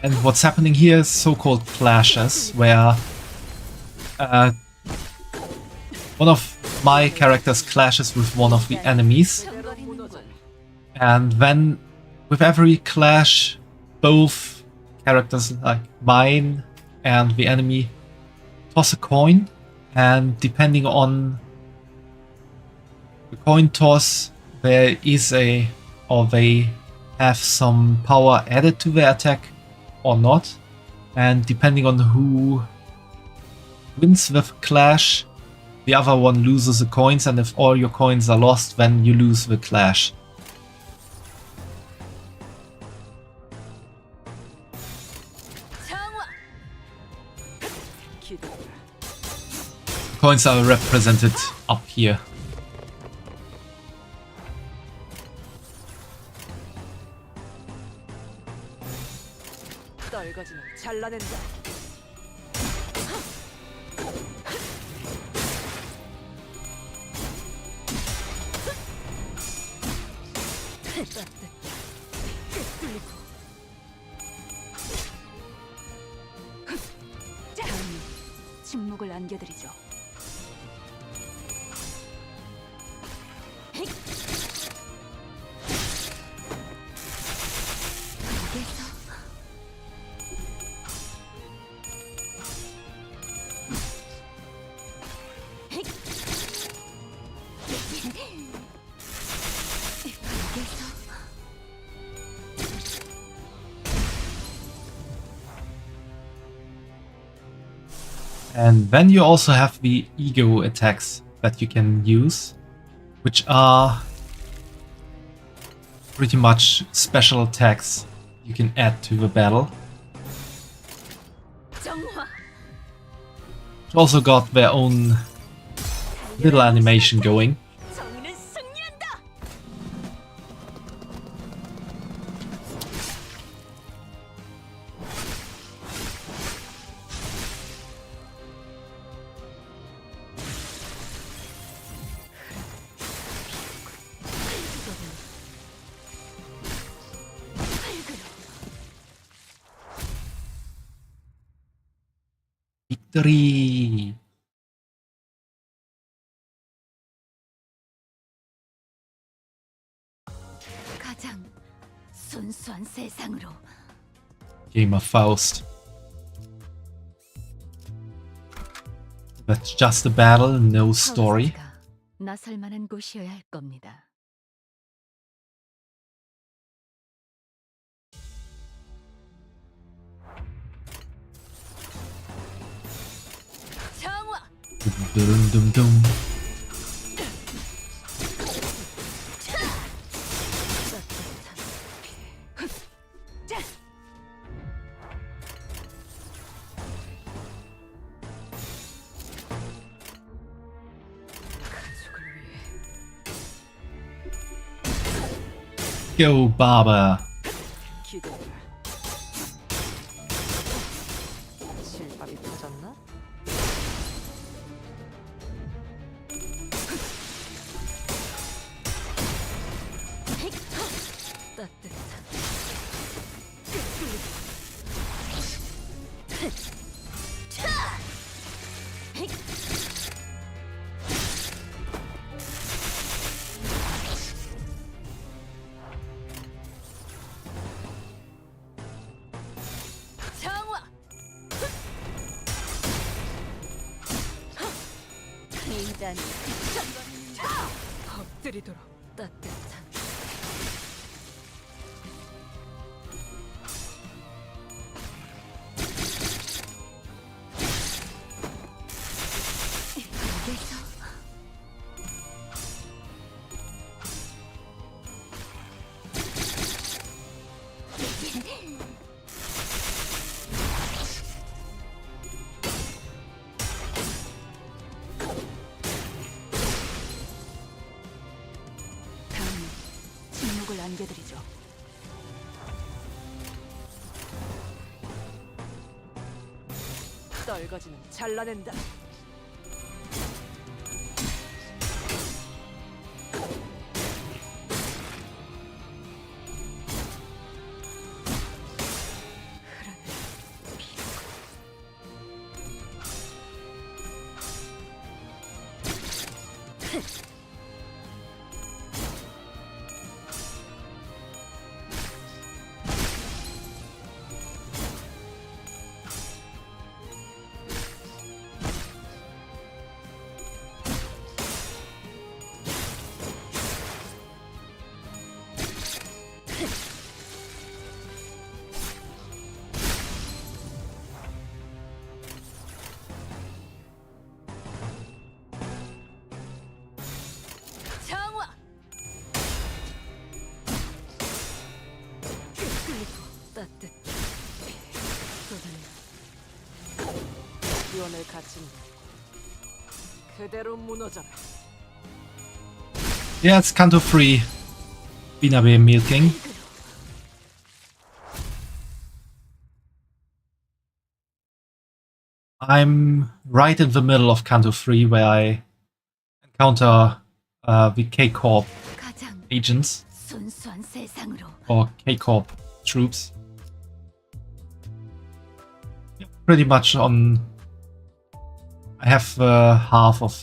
[SPEAKER 1] And what's happening here is so-called clashes, where one of my characters clashes with one of the enemies, and then with every clash both characters, like mine and the enemy, toss a coin, and depending on the coin toss there is they have some power added to their attack or not, and depending on who wins the clash, the other one loses the coins, and if all your coins are lost, then you lose the clash. Coins are represented up here.
[SPEAKER 7] 침묵을 안겨드리죠.
[SPEAKER 1] And then you also have the ego attacks that you can use, which are pretty much special attacks you can add to the battle. Which also got their own little animation going. Victory!
[SPEAKER 4] 가장 순수한 세상으로.
[SPEAKER 1] Game of Faust. That's just a battle, no story.
[SPEAKER 4] 나설 만한 곳이어야 할 겁니다.
[SPEAKER 1] Dum dum dum. Go, Baba.
[SPEAKER 8] 실밥이 터졌나?
[SPEAKER 5] 대단히
[SPEAKER 8] 엎드리도록
[SPEAKER 5] 따뜻한
[SPEAKER 7] 다음 침묵을 안겨드리죠.
[SPEAKER 8] 떨거지는 잘라낸다.
[SPEAKER 5] 정화
[SPEAKER 8] 따뜻. 쏟아내. 기원을 갖춘 그대로 무너져라.
[SPEAKER 1] Yeah, it's Kanto 3. Binabe milking. I'm right in the middle of Kanto 3 where I encounter the K-Corp
[SPEAKER 4] 가장
[SPEAKER 1] agents
[SPEAKER 4] 순수한 세상으로
[SPEAKER 1] or K-Corp troops. Pretty much on. I have half of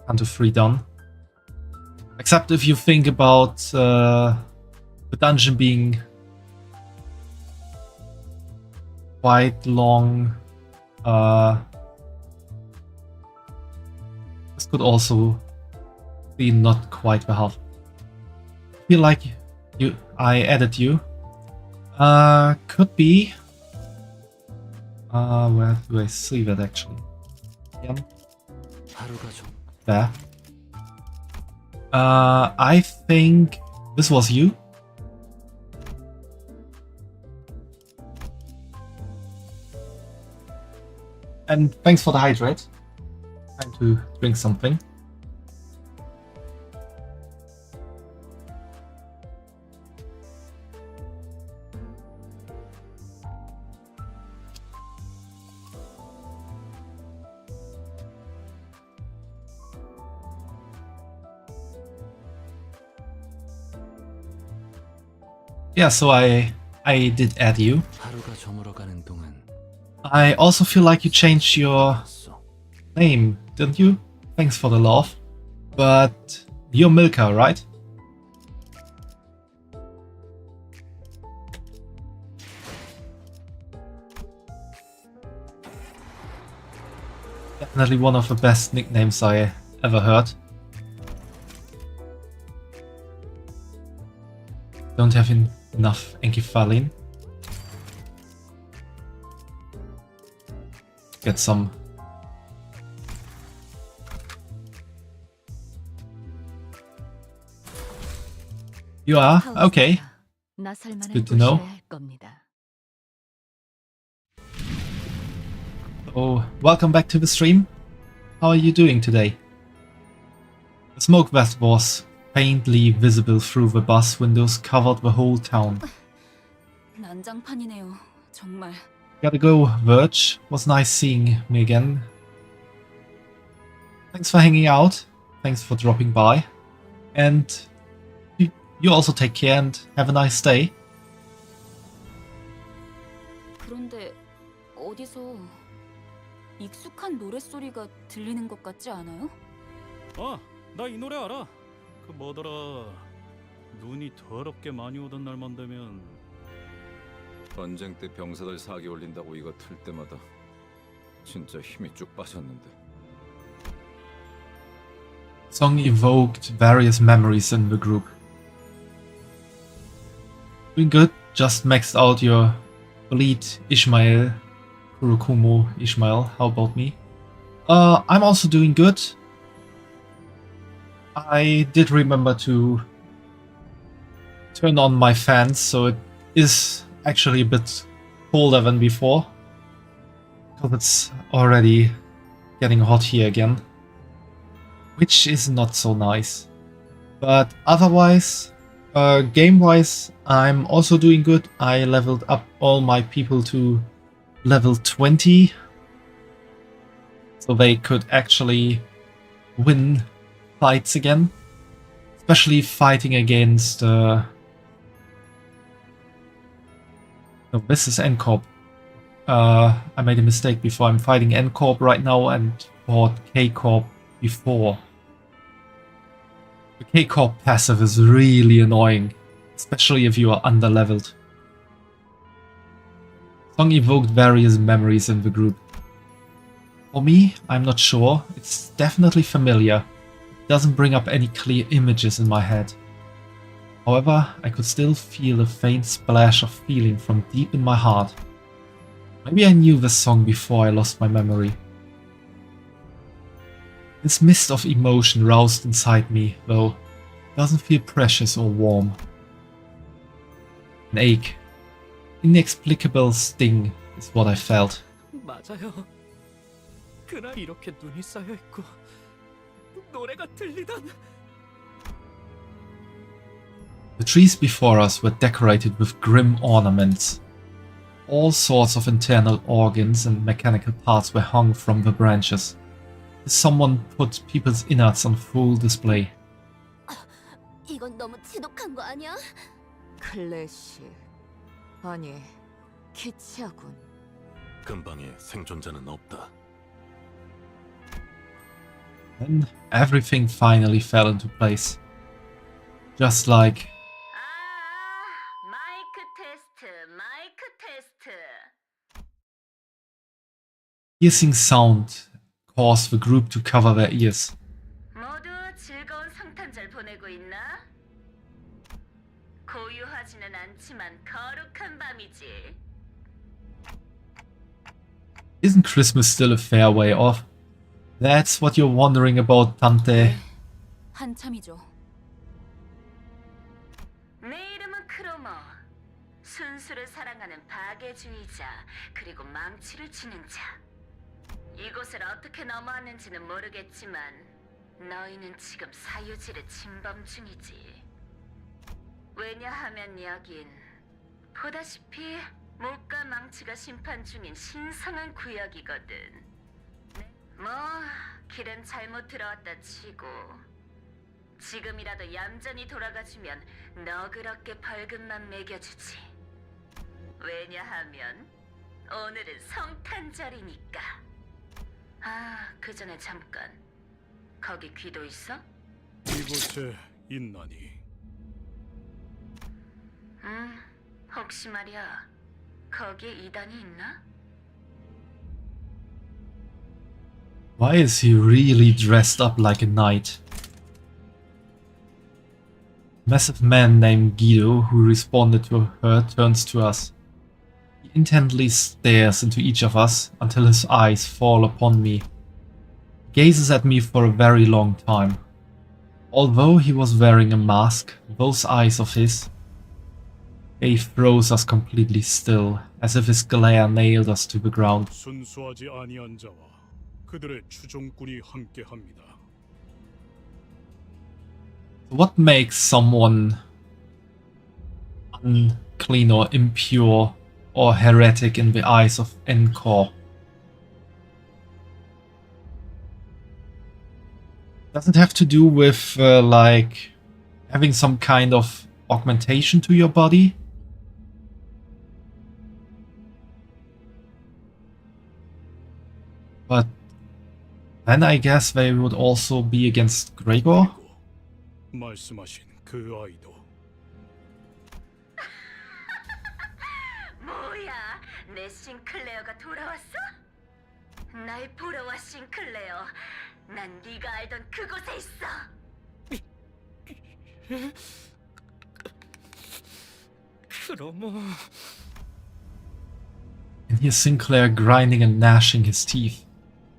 [SPEAKER 1] Kanto 3 done. Except if you think about the dungeon being quite long, this could also be not quite the half. Feel like I added you. Could be. Where do I see that actually? Yeah. There. I think this was you. And thanks for the hydrate. Time to drink something. Yeah, so I did add you. I also feel like you changed your name, didn't you? Thanks for the love. But you're Milka, right? Definitely one of the best nicknames I ever heard. Don't have enough enkephalin. Get some. You are? Okay. It's good to know. Oh, welcome back to the stream. How are you doing today? The smoke vest was faintly visible through the bus windows, covered the whole town.
[SPEAKER 7] 난장판이네요. 정말.
[SPEAKER 1] Gotta go, Verge. Was nice seeing me again. Thanks for hanging out. Thanks for dropping by. And you also take care and have a nice day.
[SPEAKER 7] 그런데 어디서 익숙한 노랫소리가 들리는 것 같지 않아요?
[SPEAKER 12] 나 이 노래 알아. 그 뭐더라. 눈이 더럽게 많이 오던 날만 되면
[SPEAKER 6] 전쟁 때 병사들 사기 올린다고 이거 틀 때마다 진짜 힘이 쭉 빠졌는데.
[SPEAKER 1] Song evoked various memories in the group. Doing good, just maxed out your elite Ishmael, Kurokumo Ishmael, how about me? I'm also doing good. I did remember to turn on my fans, so it is actually a bit colder than before. Because it's already getting hot here again. Which is not so nice. But otherwise, game-wise, I'm also doing good. I leveled up all my people to level 20. So they could actually win fights again. Especially fighting against... No, this is N-Corp. I made a mistake before. I'm fighting N-Corp right now and fought K-Corp before. The K-Corp passive is really annoying, especially if you are underleveled. Song evoked various memories in the group. For me, I'm not sure. It's definitely familiar. It doesn't bring up any clear images in my head. However, I could still feel a faint splash of feeling from deep in my heart. Maybe I knew this song before I lost my memory. This mist of emotion roused inside me, though, doesn't feel precious or warm. An ache, inexplicable sting is what I felt.
[SPEAKER 11] 맞아요. 그날 이렇게 눈이 쌓여 있고 노래가 들리던.
[SPEAKER 1] The trees before us were decorated with grim ornaments. All sorts of internal organs and mechanical parts were hung from the branches. Someone put people's innards on full display.
[SPEAKER 5] 이건 너무 지독한 거 아니야?
[SPEAKER 8] 클래식. 아니, 기치하군.
[SPEAKER 13] 근방에 생존자는 없다.
[SPEAKER 1] Then everything finally fell into place. Just like...
[SPEAKER 7] 마이크 테스트.
[SPEAKER 1] Piercing sound caused the group to cover their ears.
[SPEAKER 7] 모두 즐거운 성탄절 보내고 있나? 고요하지는 않지만 거룩한 밤이지.
[SPEAKER 1] Isn't Christmas still a fair way off? That's what you're wondering about, Tante.
[SPEAKER 7] 한참이죠. 내 이름은 크로머. 순수를 사랑하는 파괴주의자, 그리고 망치를 치는 자. 이곳을 어떻게 넘어왔는지는 모르겠지만 너희는 지금 사유지를 침범 중이지. 왜냐하면 여긴 보다시피 목과 망치가 심판 중인 신성한 구역이거든. 뭐 길은 잘못 들어왔다 치고 지금이라도 얌전히 돌아가주면 너그럽게 벌금만 매겨주지. 왜냐하면 오늘은 성탄절이니까. 아, 그 전에 잠깐. 거기 귀도 있어?
[SPEAKER 12] 이곳에 있나니?
[SPEAKER 7] 혹시 말이야. 거기에 이단이 있나?
[SPEAKER 1] Why is he really dressed up like a knight? A massive man named Guido, who responded to her, turns to us. He intently stares into each of us until his eyes fall upon me. He gazes at me for a very long time. Although he was wearing a mask, those eyes of his, they froze us completely still, as if his glare nailed us to the ground.
[SPEAKER 12] 순수하지 아니한 자와 그들의 추종꾼이 함께합니다.
[SPEAKER 1] What makes someone unclean or impure or heretic in the eyes of N-Corp? Does it have to do with like having some kind of augmentation to your body? But then I guess they would also be against Gregor?
[SPEAKER 12] 말씀하신 그 아이도
[SPEAKER 7] 뭐야, 내 싱클레어가 돌아왔어? 날 보러 와, 싱클레어.
[SPEAKER 5] 난 네가 알던 그곳에 있어.
[SPEAKER 12] 그럼
[SPEAKER 1] And here's Sinclair grinding and gnashing his teeth.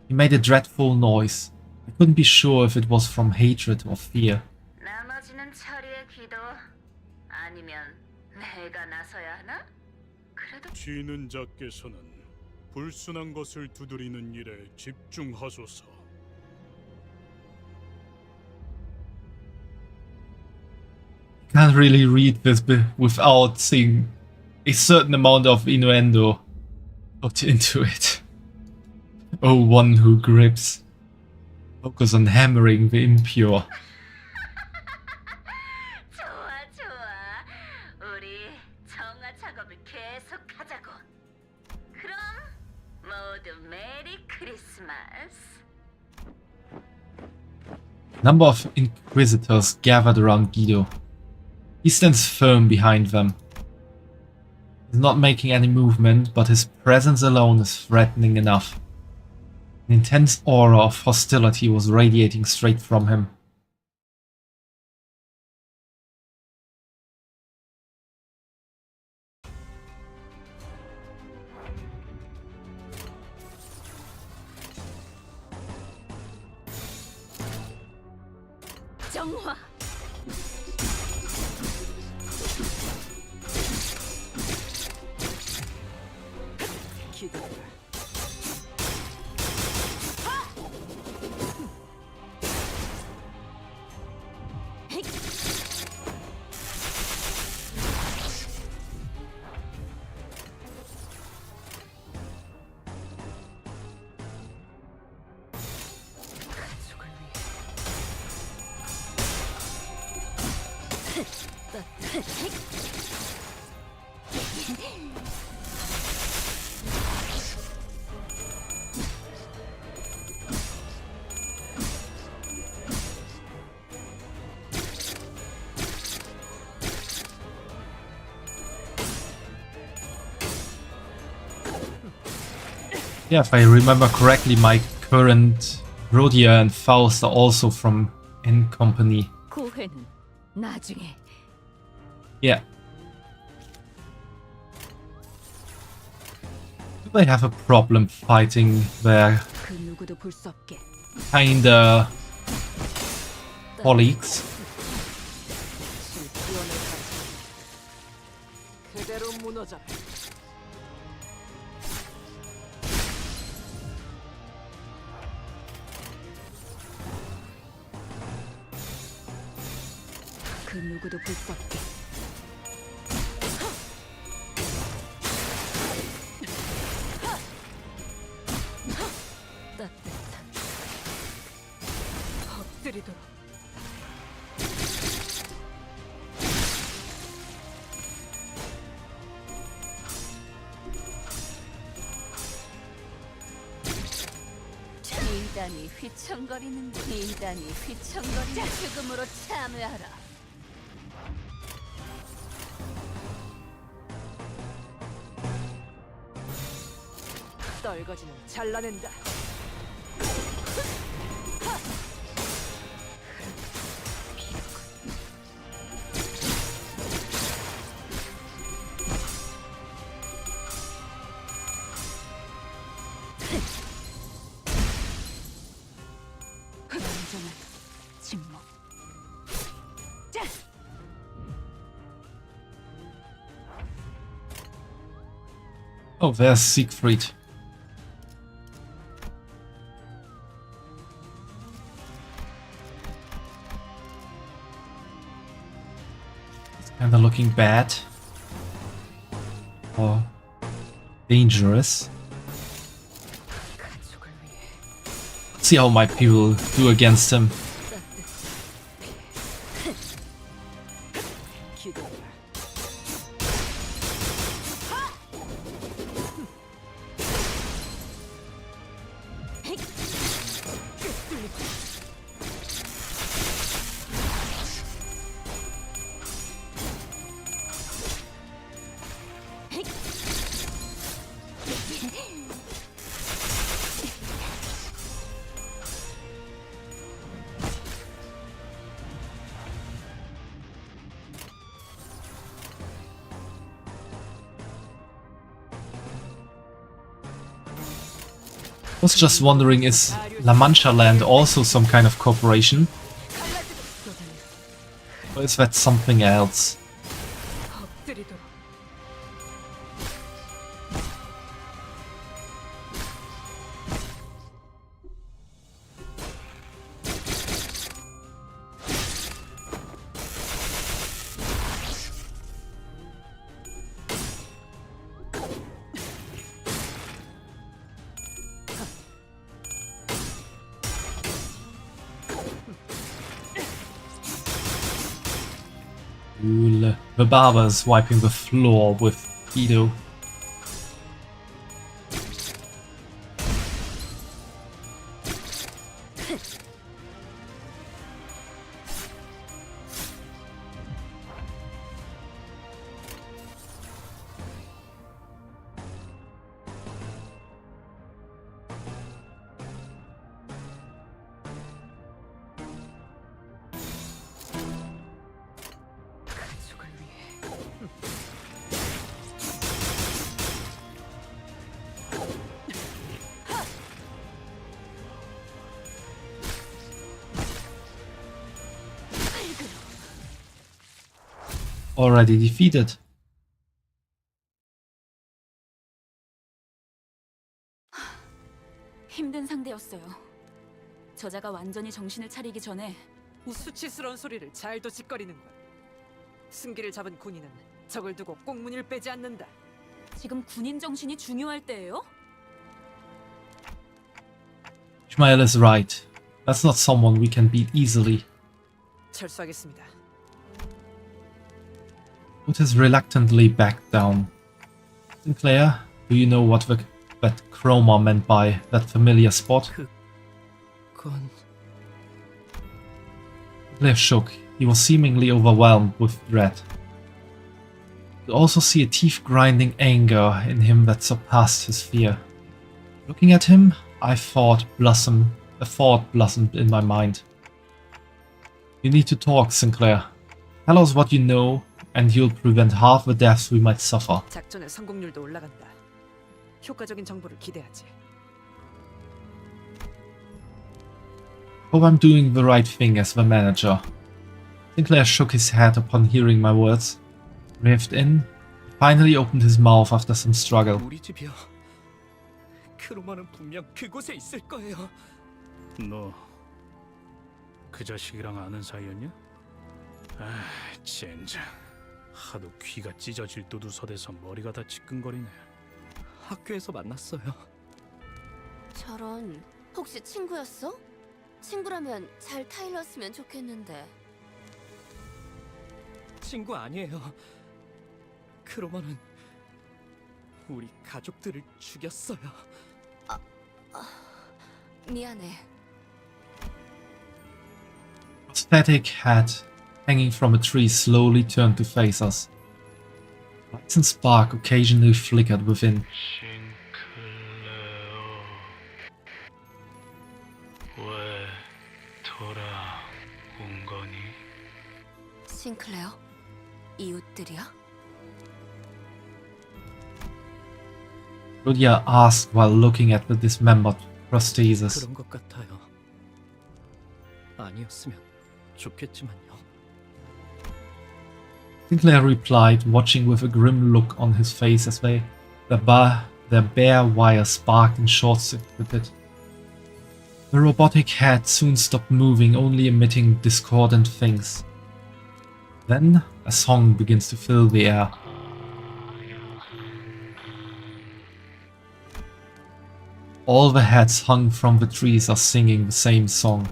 [SPEAKER 1] He made a dreadful noise. I couldn't be sure if it was from hatred or fear.
[SPEAKER 5] 나머지는 처리의 기도 아니면 내가 나서야 하나? 그래도
[SPEAKER 12] 쥐는 자께서는 불순한 것을 두드리는 일에 집중하소서.
[SPEAKER 1] Can't really read this without seeing a certain amount of innuendo put into it. Oh, one who grips. Focus on hammering the impure.
[SPEAKER 5] 좋아 좋아. 우리 정화 작업을 계속하자고. 그럼 모두 메리 크리스마스.
[SPEAKER 1] A number of inquisitors gathered around Guido. He stands firm behind them. He's not making any movement, but his presence alone is threatening enough. An intense aura of hostility was radiating straight from him.
[SPEAKER 7] 정화.
[SPEAKER 8] 기도해라. 가족을 위해.
[SPEAKER 1] Yeah, if I remember correctly, my current Rhodia and Faust are also from N Company.
[SPEAKER 7] 고회는 나중에.
[SPEAKER 1] Yeah. Do they have a problem fighting their
[SPEAKER 8] 그 누구도 볼 수 없게.
[SPEAKER 1] kinda colleagues?
[SPEAKER 8] 실기원을 가르쳐. 그대로 무너져라. 그 누구도 볼 수 없게. 따뜻한 엎드리도록.
[SPEAKER 5] 이단이 휘청거리는 이단이 휘청거리는 죽음으로 참여하라.
[SPEAKER 8] 떨거지는 잘라낸다. 완전한 침묵.
[SPEAKER 1] Oh, there's Siegfried. He's kinda looking bad. Or dangerous.
[SPEAKER 8] 가족을 위해.
[SPEAKER 1] Let's see how my people do against him.
[SPEAKER 8] 기도해라.
[SPEAKER 1] I was just wondering, is La Mancha land also some kind of corporation? Or is that something else?
[SPEAKER 8] 엎드리도록.
[SPEAKER 1] Cool. The barber is wiping the floor with Guido.
[SPEAKER 8] 가족을 위해.
[SPEAKER 1] Already defeated.
[SPEAKER 7] 힘든 상대였어요. 저자가 완전히 정신을 차리기 전에
[SPEAKER 8] 수치스러운 소리를 잘도 짓거리는군. 승기를 잡은 군인은 적을 두고 꽁무니를 빼지 않는다.
[SPEAKER 7] 지금 군인 정신이 중요할 때예요?
[SPEAKER 1] Ishmael is right. That's not someone we can beat easily.
[SPEAKER 8] 철수하겠습니다.
[SPEAKER 1] Otis reluctantly backed down. Sinclair, do you know what that chroma meant by that familiar spot?
[SPEAKER 11] 그건
[SPEAKER 1] Sinclair shook. He was seemingly overwhelmed with dread. You also see a teeth-grinding anger in him that surpassed his fear. Looking at him, a thought blossomed in my mind. You need to talk, Sinclair. Tell us what you know, and you'll prevent half the deaths we might suffer.
[SPEAKER 8] 작전의 성공률도 올라간다. 효과적인 정보를 기대하지.
[SPEAKER 1] Hope I'm doing the right thing as the manager. Sinclair shook his head upon hearing my words, breathed in, finally opened his mouth after some struggle.
[SPEAKER 11] 우리 집이야. 크로마는 분명 그곳에 있을 거예요.
[SPEAKER 12] 너 그 자식이랑 아는 사이였냐? 아, 젠장. 하도 귀가 찢어질 듯 웃어대서 머리가 다 지끈거리네.
[SPEAKER 11] 학교에서 만났어요.
[SPEAKER 5] 저런, 혹시 친구였어? 친구라면 잘 타일렀으면 좋겠는데.
[SPEAKER 11] 친구 아니에요. 크로마는 우리 가족들을 죽였어요.
[SPEAKER 5] 미안해.
[SPEAKER 1] Static hat hanging from a tree slowly turned to face us. Lights and spark occasionally flickered within.
[SPEAKER 12] 왜 돌아온 거니?
[SPEAKER 5] 싱클레어? 이웃들이야?
[SPEAKER 1] Lydia asked while looking at the dismembered prosthesis.
[SPEAKER 11] 그런 것 같아요. 아니었으면 좋겠지만요.
[SPEAKER 1] Sinclair replied, watching with a grim look on his face as their bare wire sparked and short-circuited. The robotic head soon stopped moving, only emitting discordant things. Then a song begins to fill the air. All the heads hung from the trees are singing the same song.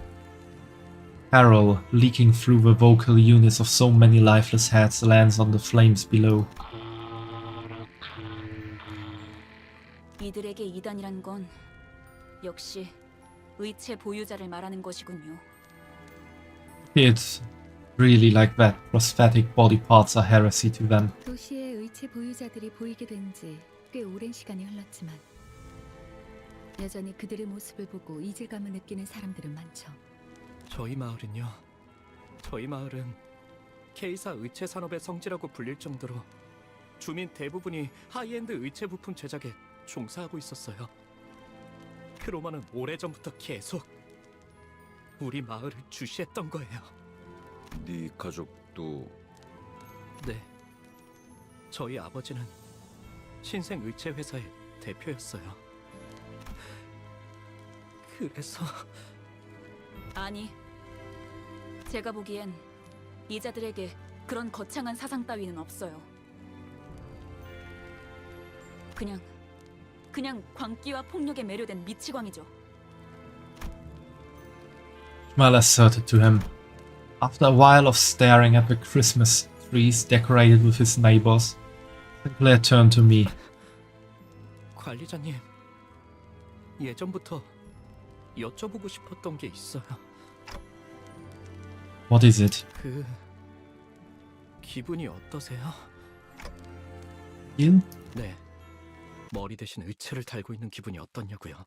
[SPEAKER 1] Carol, leaking through the vocal units of so many lifeless heads, lands on the flames below.
[SPEAKER 7] 이들에게 이단이란 건 역시 의체 보유자를 말하는 것이군요.
[SPEAKER 1] It's really like that. Prosthetic body parts are heresy to them.
[SPEAKER 4] 도시의 의체 보유자들이 보이게 된 지 꽤 오랜 시간이 흘렀지만 여전히 그들의 모습을 보고 이질감을 느끼는 사람들은 많죠.
[SPEAKER 11] 저희 마을은 K사 의체 산업의 성지라고 불릴 정도로 주민 대부분이 하이엔드 의체 부품 제작에 종사하고 있었어요. 크로마는 오래전부터 계속 우리 마을을 주시했던 거예요.
[SPEAKER 6] 네 가족도
[SPEAKER 11] 네. 저희 아버지는 신생 의체 회사의 대표였어요. 그래서
[SPEAKER 7] 아니, 제가 보기엔 이자들에게 그런 거창한 사상 따위는 없어요. 그냥 광기와 폭력에 매료된 미치광이죠.
[SPEAKER 1] Jamal asserted to him. After a while of staring at the Christmas trees decorated with his neighbors, Sinclair turned to me.
[SPEAKER 11] 관리자님, 예전부터 여쭤보고 싶었던 게 있어요.
[SPEAKER 1] What is it?
[SPEAKER 11] 그 기분이 어떠세요?
[SPEAKER 1] You?
[SPEAKER 11] 네. 머리 대신 의체를 달고 있는 기분이 어떠냐고요.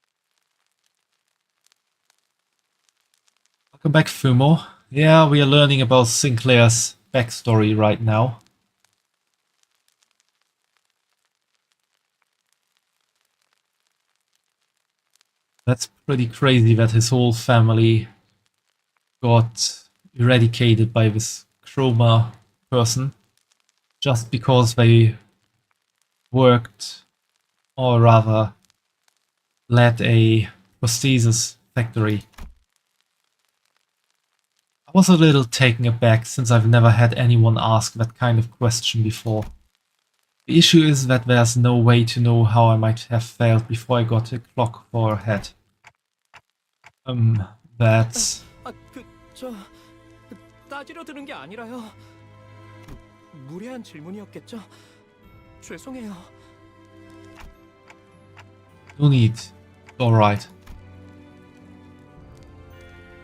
[SPEAKER 1] Welcome back, Fumo. Yeah, we are learning about Sinclair's backstory right now. That's pretty crazy that his whole family got eradicated by this Chroma person just because they worked, or rather led a prosthesis factory. I was a little taken aback since I've never had anyone ask that kind of question before. The issue is that there's no way to know how I might have felt before I got a clock for a head. That's...
[SPEAKER 11] 따지려 드는 게 아니라요. 무례한 질문이었겠죠? 죄송해요.
[SPEAKER 1] No need. Alright.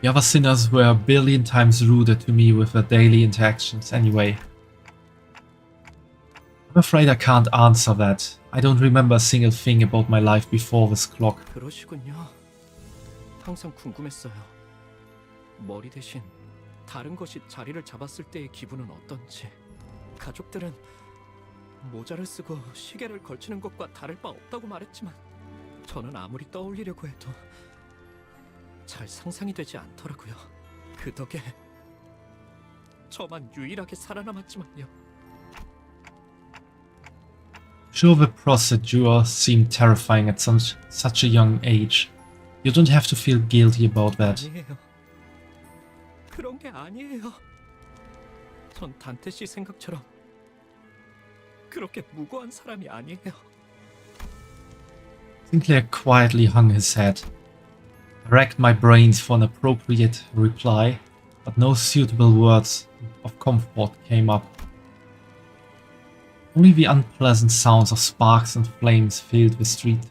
[SPEAKER 1] The other sinners were a billion times ruder to me with their daily interactions anyway. I'm afraid I can't answer that. I don't remember a single thing about my life before this clock.
[SPEAKER 11] 그러시군요. 항상 궁금했어요. 머리 대신 다른 것이 자리를 잡았을 때의 기분은 어떤지. 가족들은 모자를 쓰고 시계를 걸치는 것과 다를 바 없다고 말했지만 저는 아무리 떠올리려고 해도 잘 상상이 되지 않더라고요. 그 덕에 저만 유일하게 살아남았지만요.
[SPEAKER 1] Sure, the procedure seemed terrifying at such a young age. You don't have to feel guilty about that.
[SPEAKER 11] 아니에요. 그런 게 아니에요. 전 단테 씨 생각처럼 그렇게 무고한 사람이 아니에요.
[SPEAKER 1] Sinclair quietly hung his head. I racked my brains for an appropriate reply, but no suitable words of comfort came up. Only the unpleasant sounds of sparks and flames filled the street.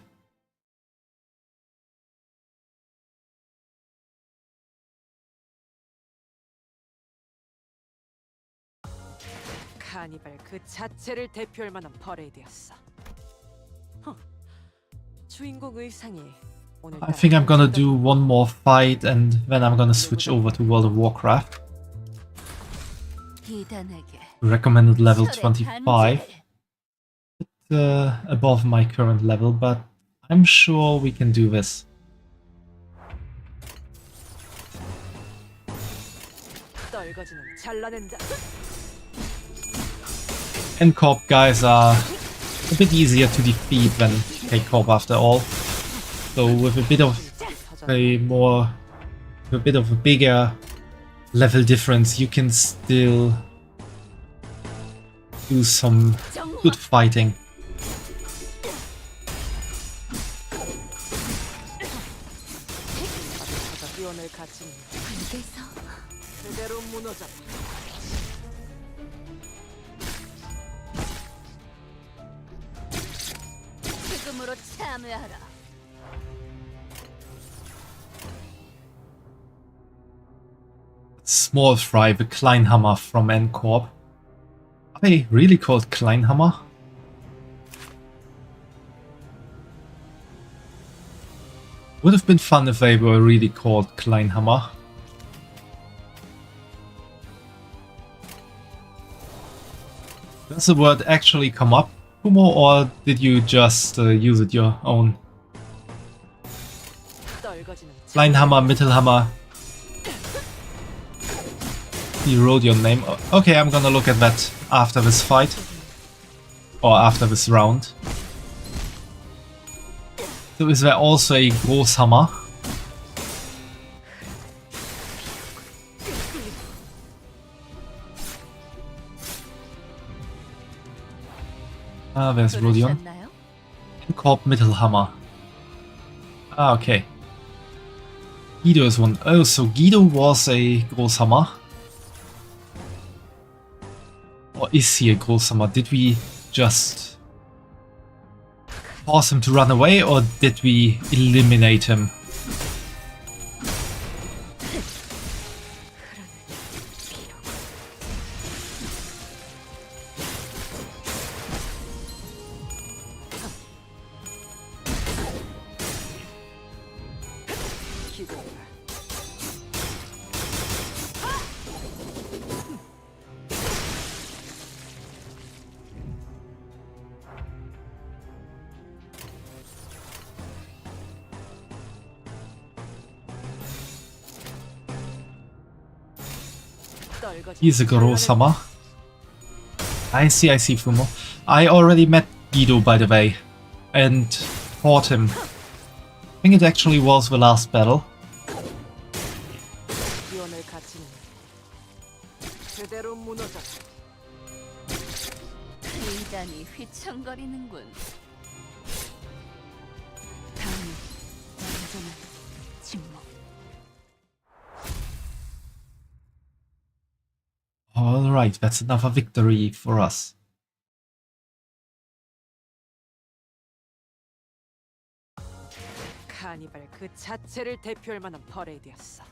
[SPEAKER 8] 카니발 그 자체를 대표할 만한 퍼레이드였어. 주인공 의상이
[SPEAKER 1] I think I'm gonna do one more fight and then I'm gonna switch over to World of Warcraft. Recommended level 25. Above my current level, but I'm sure we can do this.
[SPEAKER 8] 떨거지는 잘라낸다.
[SPEAKER 1] N-Corp guys are a bit easier to defeat than K-Corp after all. So with a bit of a bigger level difference, you can still do some good fighting. Small Fry, the Kleinhammer from N-Corp. Are they really called Kleinhammer? Would have been fun if they were really called Kleinhammer. Does the word actually come up, Kumo, or did you just use it your own? Kleinhammer, Mittelhammer. You wrote your name. Okay, I'm gonna look at that after this fight. Or after this round. So is there also a Großhammer? Ah, there's Rodion. Korb Mittelhammer. Ah, okay. Guido is one. Oh, so Guido was a Großhammer. Or is he a Großhammer? Did we just force him to run away, or did we eliminate him? He's a Großhammer. I see, Fumo. I already met Guido, by the way, and fought him. I think it actually was the last battle.
[SPEAKER 5] 굉장히 휘청거리는군.
[SPEAKER 7] 다음은 완전한 침묵.
[SPEAKER 1] Alright, that's another victory for us.
[SPEAKER 8] 카니발 그 자체를 대표할 만한 퍼레이드였어.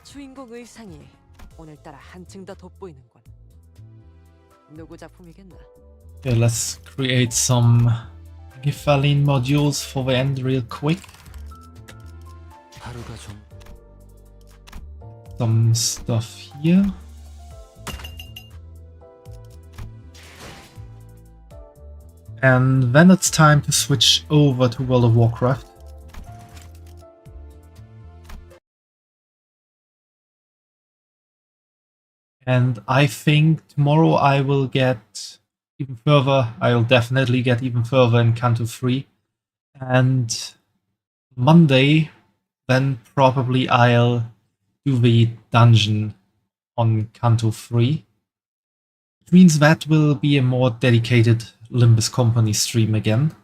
[SPEAKER 8] 주인공 의상이 오늘따라 한층 더 돋보이는군. 누구 작품이겠나?
[SPEAKER 1] Okay, let's create some Gifalin modules for the end real quick. Some stuff here. And then it's time to switch over to World of Warcraft. And I think tomorrow I will get even further. I'll definitely get even further in Canto 3. And Monday, then probably I'll do the dungeon on Canto 3. Which means that will be a more dedicated Limbus Company stream again.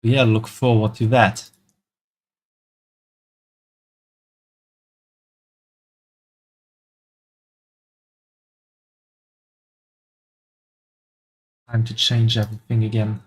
[SPEAKER 1] Yeah, look forward to that. Time to change everything again.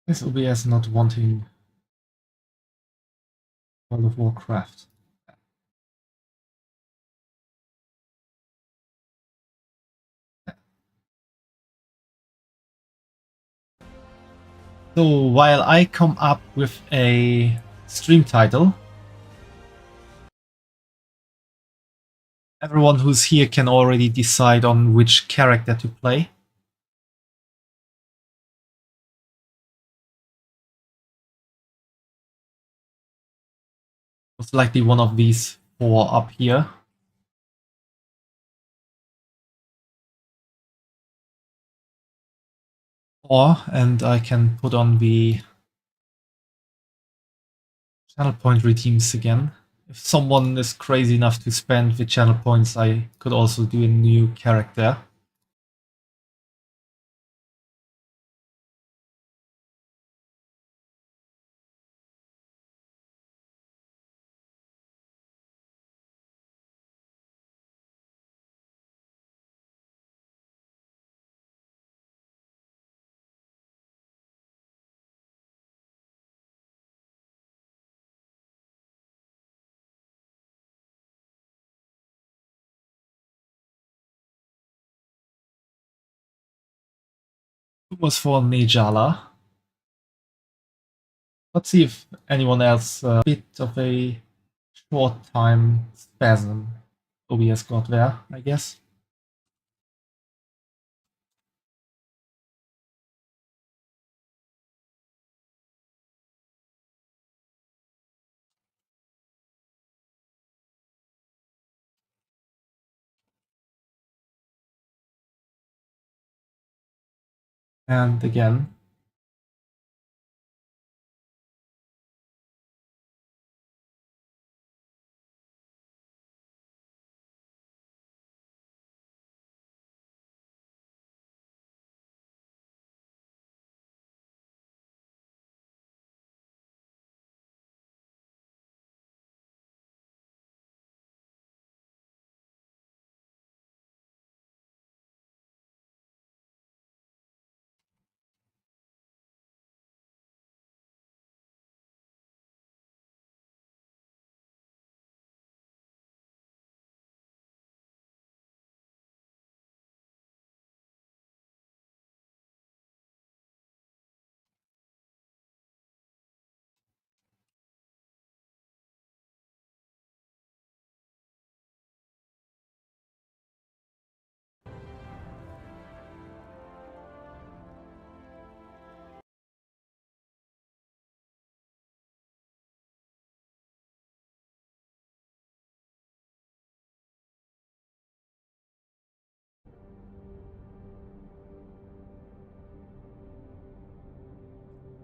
[SPEAKER 1] This OBS not wanting World of Warcraft. So while I come up with a stream title, everyone who's here can already decide on which character to play. Most likely one of these four up here. And I can put on the channel point redeems again. If someone is crazy enough to spend the channel points, I could also do a new character. It was for Nijala. Let's see if anyone else a bit of a short time spasm OBS got there, I guess. And again,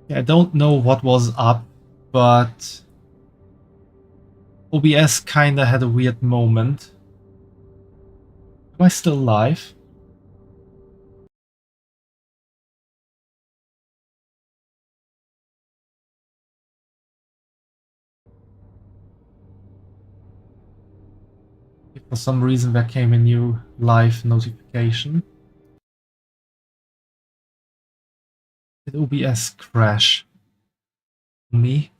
[SPEAKER 1] I don't know what was up, but OBS kinda had a weird moment. Am I still live? If for some reason there came a new live notification. Did OBS crash me?